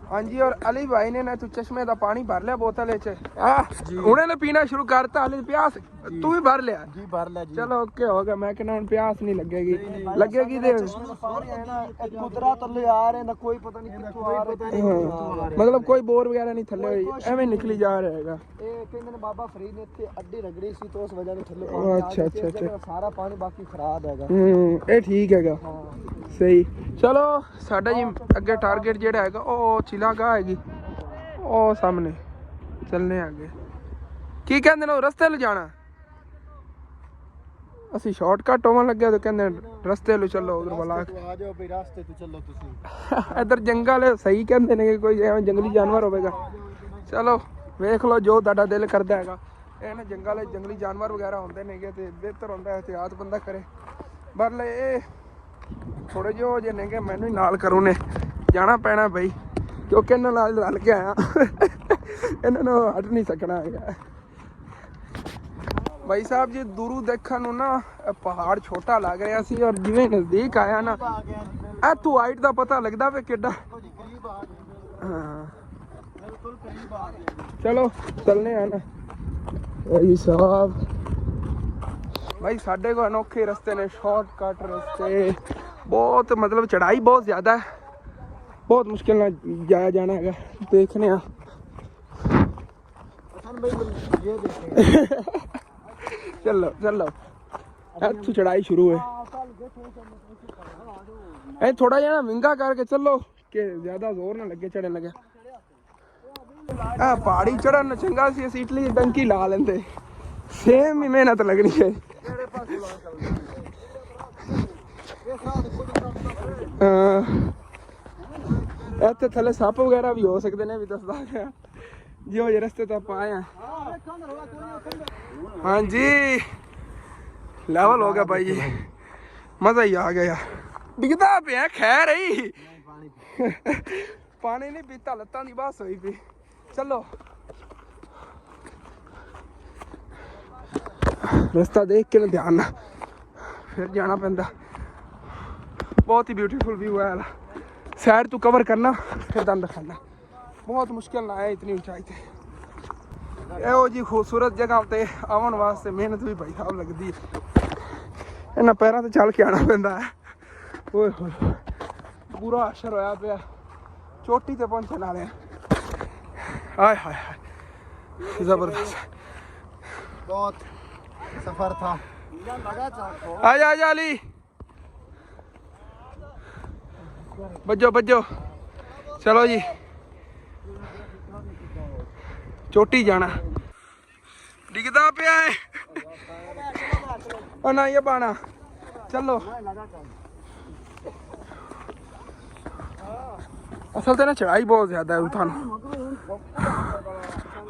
हाँ जी और अली भाई ने ना तू चश्मे का पानी भर लिया बोतल उन्हें ने पीना शुरू करता अली प्यास तू भी भर लिया जी भर लिया जी चलो ओके हो गया मैं कहना हुण प्यास नहीं लगेगी लगेगी ते पानी है ना कुदरत थल्ले आ रहे ना कोई पता नहीं कित्थों आ रहे मतलब कोई बोर वगैरह नहीं थल्ले होई एवें निकली जा रहेगा ਇਹ ਕਹਿੰਦੇ ਨੇ ਬਾਬਾ ਫਰੀਦ ਨੇ ਇੱਥੇ ਅੱਡੀ ਰਗੜੀ ਸੀ ਤੋਂ ਉਸ ਵਜ੍ਹਾ ਨਾਲ ਥੱਲੇ ਪਾਣੀ ਅੱਛਾ ਸਾਰਾ ਪਾਣੀ ਬਾਕੀ ਖਰਾਬ ਹੈਗਾ ਇਹ ਠੀਕ ਹੈਗਾ ਸਹੀ ਚਲੋ ਸਾਡਾ ਜੀ ਅੱਗੇ ਟਾਰਗੇਟ ਜਿਹੜਾ ਹੈਗਾ ਉਹ चिला गाह हैगी ਉਹ ਸਾਹਮਣੇ ਚੱਲਨੇ ਅੱਗੇ ਕੀ ਕਹਿੰਦੇ ਨੇ ਰਸਤੇ ਲ ਜਾਣਾ ਅਸੀਂ ਸ਼ਾਰਟਕਟ ਹੋਣ ਲੱਗਿਆ ਤੇ ਕਹਿੰਦੇ ਰਸਤੇ ਲੋ ਚੱਲੋ ਉਧਰ ਵਾਲਾ ਆ ਜਾਓ ਵੀ ਰਾਸਤੇ ਤੋਂ ਚੱਲੋ ਤੁਸੀਂ। ਇੱਧਰ ਜੰਗਲ ਸਹੀ ਕਹਿੰਦੇ ਨੇ ਕਿ ਕੋਈ ਐਵੇਂ ਜੰਗਲੀ ਜਾਨਵਰ ਹੋਵੇਗਾ। ਚਲੋ ਵੇਖ ਲਓ ਜੋ ਤੁਹਾਡਾ ਦਿਲ ਕਰਦਾ ਹੈਗਾ। ਇਹ ਨਾ ਜੰਗਲੀ ਜਾਨਵਰ ਵਗੈਰਾ ਹੁੰਦੇ ਨੇਗੇ ਤੇ ਬਿਹਤਰ ਹੁੰਦਾ ਇਹਤਿਆਤ ਬੰਦਾ ਕਰੇ। ਪਰ ਇਹ ਥੋੜੇ ਜਿਹੇ ਨੇਗੇ ਮੈਨੂੰ ਹੀ ਨਾਲ ਕਰੋ ਨੇ ਜਾਣਾ ਪੈਣਾ ਬਈ, ਕਿਉਂਕਿ ਇਹਨਾਂ ਨਾਲ ਰਲ ਕੇ ਆਇਆ ਇਹਨਾਂ ਨੂੰ ਹਟ ਨਹੀਂ ਸਕਣਾ ਹੈਗਾ। ਭਾਈ ਸਾਹਿਬ ਜੀ ਦੂਰੋਂ ਦੇਖਣ ਨੂੰ ਨਾ ਪਹਾੜ ਛੋਟਾ ਲੱਗ ਰਿਹਾ ਸੀ, ਔਰ ਜਿਵੇਂ ਨਜ਼ਦੀਕ ਆਇਆ ਨਾ ਇੱਥੋਂ ਹਾਈਟ ਦਾ ਪਤਾ ਲੱਗਦਾ ਵੀ ਕਿੱਡਾ। ਹਾਂ ਚਲੋ ਚੱਲਨੇ ਆ ਨਾ ਭਾਈ ਸਾਹਿਬ। भाई साढ़े को अनोखे रस्ते ने, शॉर्टकट रस्ते, बहुत मतलब चढ़ाई बहुत ज़्यादा है, बहुत मुश्किल ना जाया जाना है। देखने चलो चलो इत्थों चढ़ाई शुरू है। थोड़ा जा विंगा करके चलो कि ज़्यादा जोर ना लगे चढ़न लगे। पहाड़ी चढ़न चंगा सी इटली डंकी ला लेंदे, सेम ही मेहनत लगनी है। ਇੱਥੇ ਥੱਲੇ ਸੱਪ ਵਗੈਰਾ ਵੀ ਹੋ ਸਕਦੇ ਨੇ, ਵੀ ਦੱਸਦਾ ਗਿਆ ਜਿਉਂ ਜੇ ਰਸਤੇ ਤੋਂ ਆਪਾਂ ਆਏ ਆ। ਹਾਂਜੀ ਲੈਵਲ ਹੋ ਗਿਆ ਭਾਈ ਜੀ, ਮਜ਼ਾ ਹੀ ਆ ਗਿਆ। ਡਿੱਗਦਾ ਪਿਆ ਖੈਰ ਹੀ ਪਾਣੀ ਨਹੀਂ ਪੀਤਾ, ਲੱਤਾਂ ਦੀ ਬਾਸ ਹੋਈ ਪਈ। ਚਲੋ रस्ता देख के ना ध्यान ना फिर जाना पैंदा। बहुत ही ब्यूटीफुल व्यू है, सैर तू कवर करना फिर दम दिखाना। बहुत मुश्किल ना है इतनी ऊंचाई ते। ਇਹੋ जी खूबसूरत जगह ते आवन वास्ते मेहनत भी भाई साहब लगती है। इन्हां पैरों ते चल के आना पैंदा है। ओए होए पूरा असर होया पिया, चोटी ते पहुंचने वाले। हाय हाय हाय जबरदस्त बहुत सफर था। आजा आजा अली, बजो बजो। चलो जी चोटी जाना, डिगदा पिया है और ना ये बाना। चलो असल तो ना चढ़ाई बहुत ज्यादा है थानू।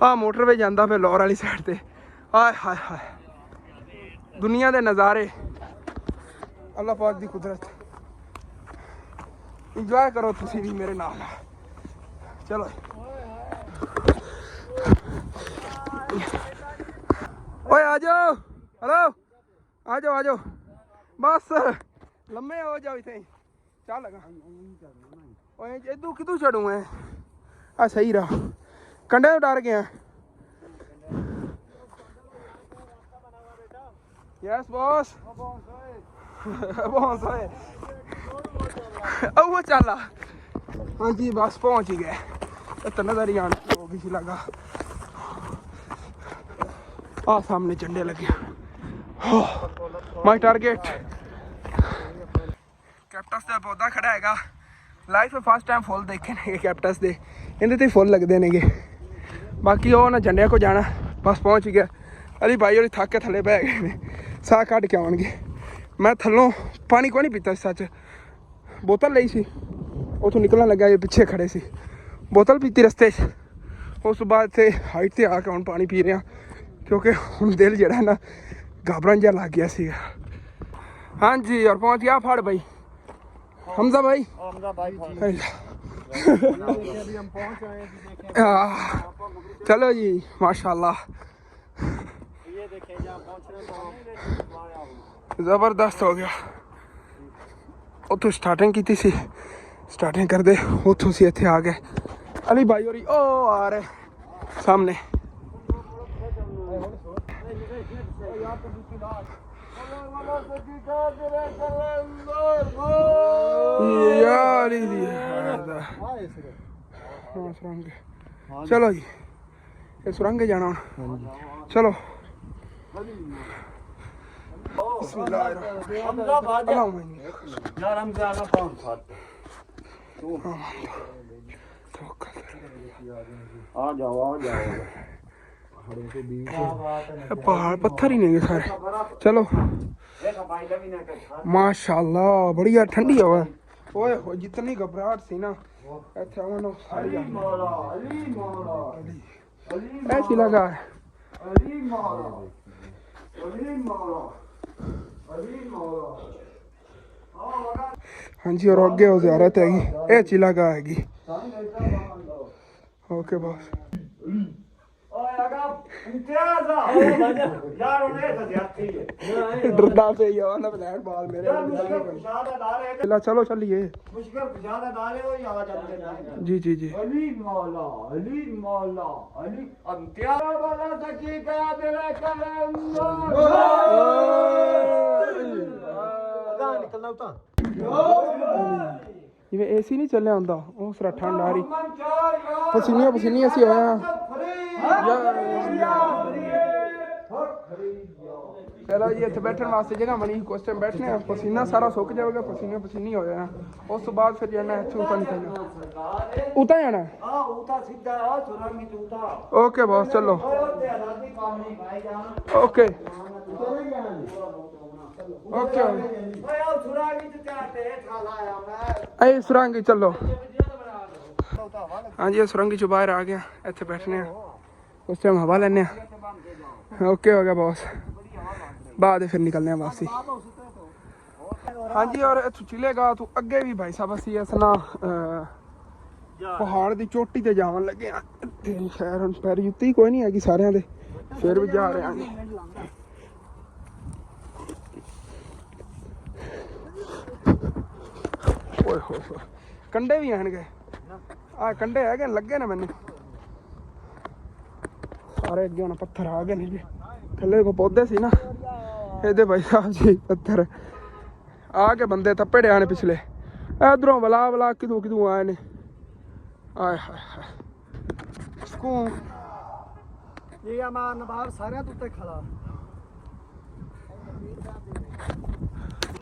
हाँ मोटरवे जाता फिर लाहौर वाली साइड ते। हाय हाय हाय दुनिया के नज़ारे, अल्लाह पाक की कुदरत इंजॉय करो तुसी भी मेरे नाल। चलो ओए आ जाओ, हेलो आ जाओ आ जाओ, बस लम्बे हो जाओ इथे चल लगा। ओए इदू किदू चढ़ू है? आ सही रहा, कंडे डर गया। यस बॉस बहुत है वो चला। हाँ जी बस पहुंच ही गए। इतना नजर ही आने हो गई लगा। आ सामने झंडे लगे। माय टारगेट कैप्टस का पौधा खड़ा हैगा। लाइफ में फर्स्ट टाइम फुल देखे ने कैप्टस दे, इन्हें तो फुल लगते ने। बाकी वो ना झंडे को जाना, बस पहुंच गया। अली भाई और थक के थले बह गए ने, साह कट के आउणगे। मैं थलों पानी को नहीं पीता, सच बोतल ली सी, उतों निकलन लगा ये पिछे खड़े सी, बोतल पीती रस्ते। उस बाद से हाइट से आके हुण पानी पी रहा, क्योंकि हुण दिल जिहड़ा ना घबरान जिहा लग गया सीगा। हाँ जी और पहुँच गया फड़ भाई हमजा भाई। चलो जी माशाल्लाह जबरदस्त हो गया। उतो स्टार्टिंग की सी, स्टार्टिंग कर दे उतो सी इत्थे आ गए। अली भाई और ओ आ रहे सामने। चलो जी ये सुरंग जाना हूँ। चलो पहाड़ पत्थर ही नहीं सारे। चलो माशाल्लाह बढ़िया ठंडी हवा है। ओए हो जितनी घबराहट सी ना ਇੱਥੇ ਆਉਣ ਨੂੰ ਸਾਰੀ ऐसी लगा है। हाँ जी और अगे वो ज़ियारत हैगी ये चिला गा हैगी। ओके बॉस डरदा से ही आवा ना ब्लैक बॉल मेरे चलो चलिए जी जी जी अली मौला अली मौला अली अंत्यारा वाला सकी का तेरा करम निकलना उता जिवें एसी नहीं चलिया हुंदा ਉਹ ਸਰਾ ਠੰਡ ਆ ਰਹੀ ਪਸੀਨੇ ਪਸੀਨੇ ਅਸੀਂ ਹੋਏ ਆ चलो जी इतने बैठने वास्ते जगह बनी कुछ टाइम बैठने पसीना सारा सुक जाएगा पसीने पसीने हो जाना उस तो बाद फिर जाना है उता निकलना उता जाना ओके बॉस चलो ओके ओके सुरंग चलो हाँ जी सुरंग चो बाहर आ गया इतने बैठने उस टाइम हवा लेने ओके हो गया बॉस बाद फिर निकलने हैं वापसी। हाँ जी और इतों चिलेगा तू अगे भी भाई साहब असी इस ना पहाड़ की चोटी ते जावन लगे खैर हुण पैर जुत्ती कोई नहीं हैगी सारियां दे फिर भी जा रहे हैं। ओए हो कंडे भी आएंगे आ कंडे है लगे ने मैंने सारे अगे होना पत्थर आ गए नहीं थले को पौधे सी ना ये भाई साहब जी पत्थर आके बंदे थप्पड़े आने पिछले इधरों बला बला कितों कितों आए ने आए हाय सुकून ये अमान बाहर सारे उत्ते खड़ा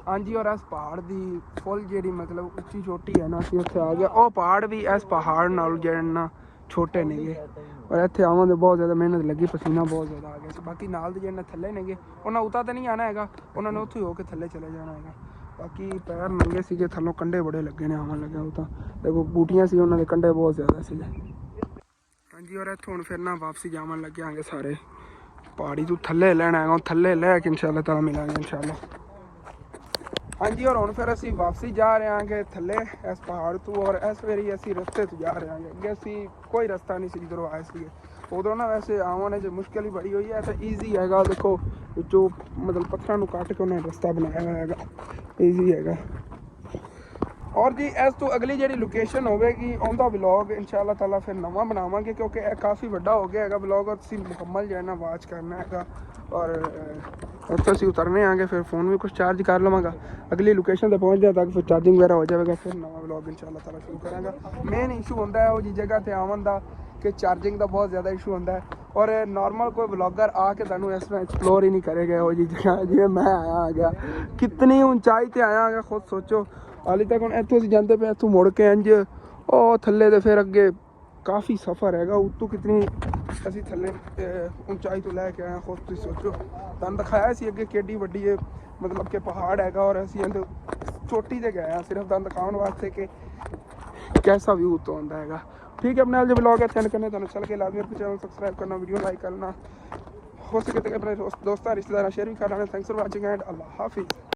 हाँ जी और इस पहाड़ की फुल जी मतलब उच्ची चोटी है ना असीं उत्थे आ गया वो पहाड़ भी इस पहाड़ नाल जेहड़े ना छोटे नेगे और इत्थे आवां ते बहुत ज़्यादा मेहनत लगी पसीना बहुत ज़्यादा आ गया बाकी नाल दे जेहड़े थल्ले नेगे उन्हें उता तो नहीं आना हैगा उन्होंने उत्थे हो के थल्ले चले जाना हैगा बाकी पैर नंगे सीगे थल्लों कंडे बड़े लगे ने आवन लगे उता देखो बूटियां सी उन्होंने कंडे बहुत ज़्यादा सीगे। हाँ जी और इत्थों हुण फिर ना वापसी जावन लगे आंगे सारे पहाड़ी तू थल्ले लैना हैगा थल्ले लैके इंशाअल्लाह ताला मिलांगे इंशाअल्लाह। हाँ जी और हुण फिर असीं वापसी जा रहे हैं थल्ले इस पहाड़ तो और इस वारी असीं रस्ते तो जा रहे हैं अगे असीं कोई रस्ता नहीं सी जिधरों आए थे उधरों ना वैसे आवन च मुश्किल ही बड़ी हुई है तो ईजी हैगा देखो जो मतलब पत्थरों को काट के उन्होंने रस्ता बनाया हुआ हैगा ईजी हैगा। और जी इस तो अगली जी लोकेशन होगी उनका ब्लॉग इंशाअल्लाह ताला फिर नवा बनावांगे क्योंकि काफ़ी बड़ा हो गया है ब्लॉग और असीं मुकम्मल जो है ना वाच करना है और उत्थे असीं उतरने आएंगे फिर फ़ोन भी कुछ चार्ज कर लवांगा अगली लोकेशन पर पहुँच जाए तक फिर चार्जिंग वगैरह हो जाएगा फिर नवा ब्लॉग इंशाअल्लाह ताला शुरू करांगा। मेन इशू होंदा है वो जी जगह ते आवन दा कि चार्जिंग का बहुत ज़्यादा इशू होंदा है और नॉर्मल कोई ब्लॉगर आके तुहानूं इस तरह एक्सप्लोर ही नहीं करेगा वो जी जगह जिवें मैं आया आ गया कितनी ऊंचाई ते आया आ गया खुद सोचो हाली तक हुण इत्थों असीं जांदे पे इत्थों मुड़ के इंज ओ थल्ले ते फिर अगे काफ़ी सफ़र हैगा उत्तों कितनी असीं थल्ले ऊंचाई तो लैके आए खुद तुसीं सोचो तुहानूं दिखाया सी अगे केड्डी वड्डी मतलब कि पहाड़ हैगा और असीं इंदे चोटी ते गए हैं सिर्फ तुहानूं दिखाउण वास्ते कि कैसा व्यू उत्तों आंदा हैगा। ठीक है अपने जो ब्लॉग है चैनल करने तुहानूं चल के लाजमी अपने चैनल सब्सक्राइब करना वीडियो लाइक करना हो सके तो अपने दोस्तों रिश्तेदार शेयर भी करना। थैंक्स फॉर वाचिंग एंड अल्लाह हाफिज़।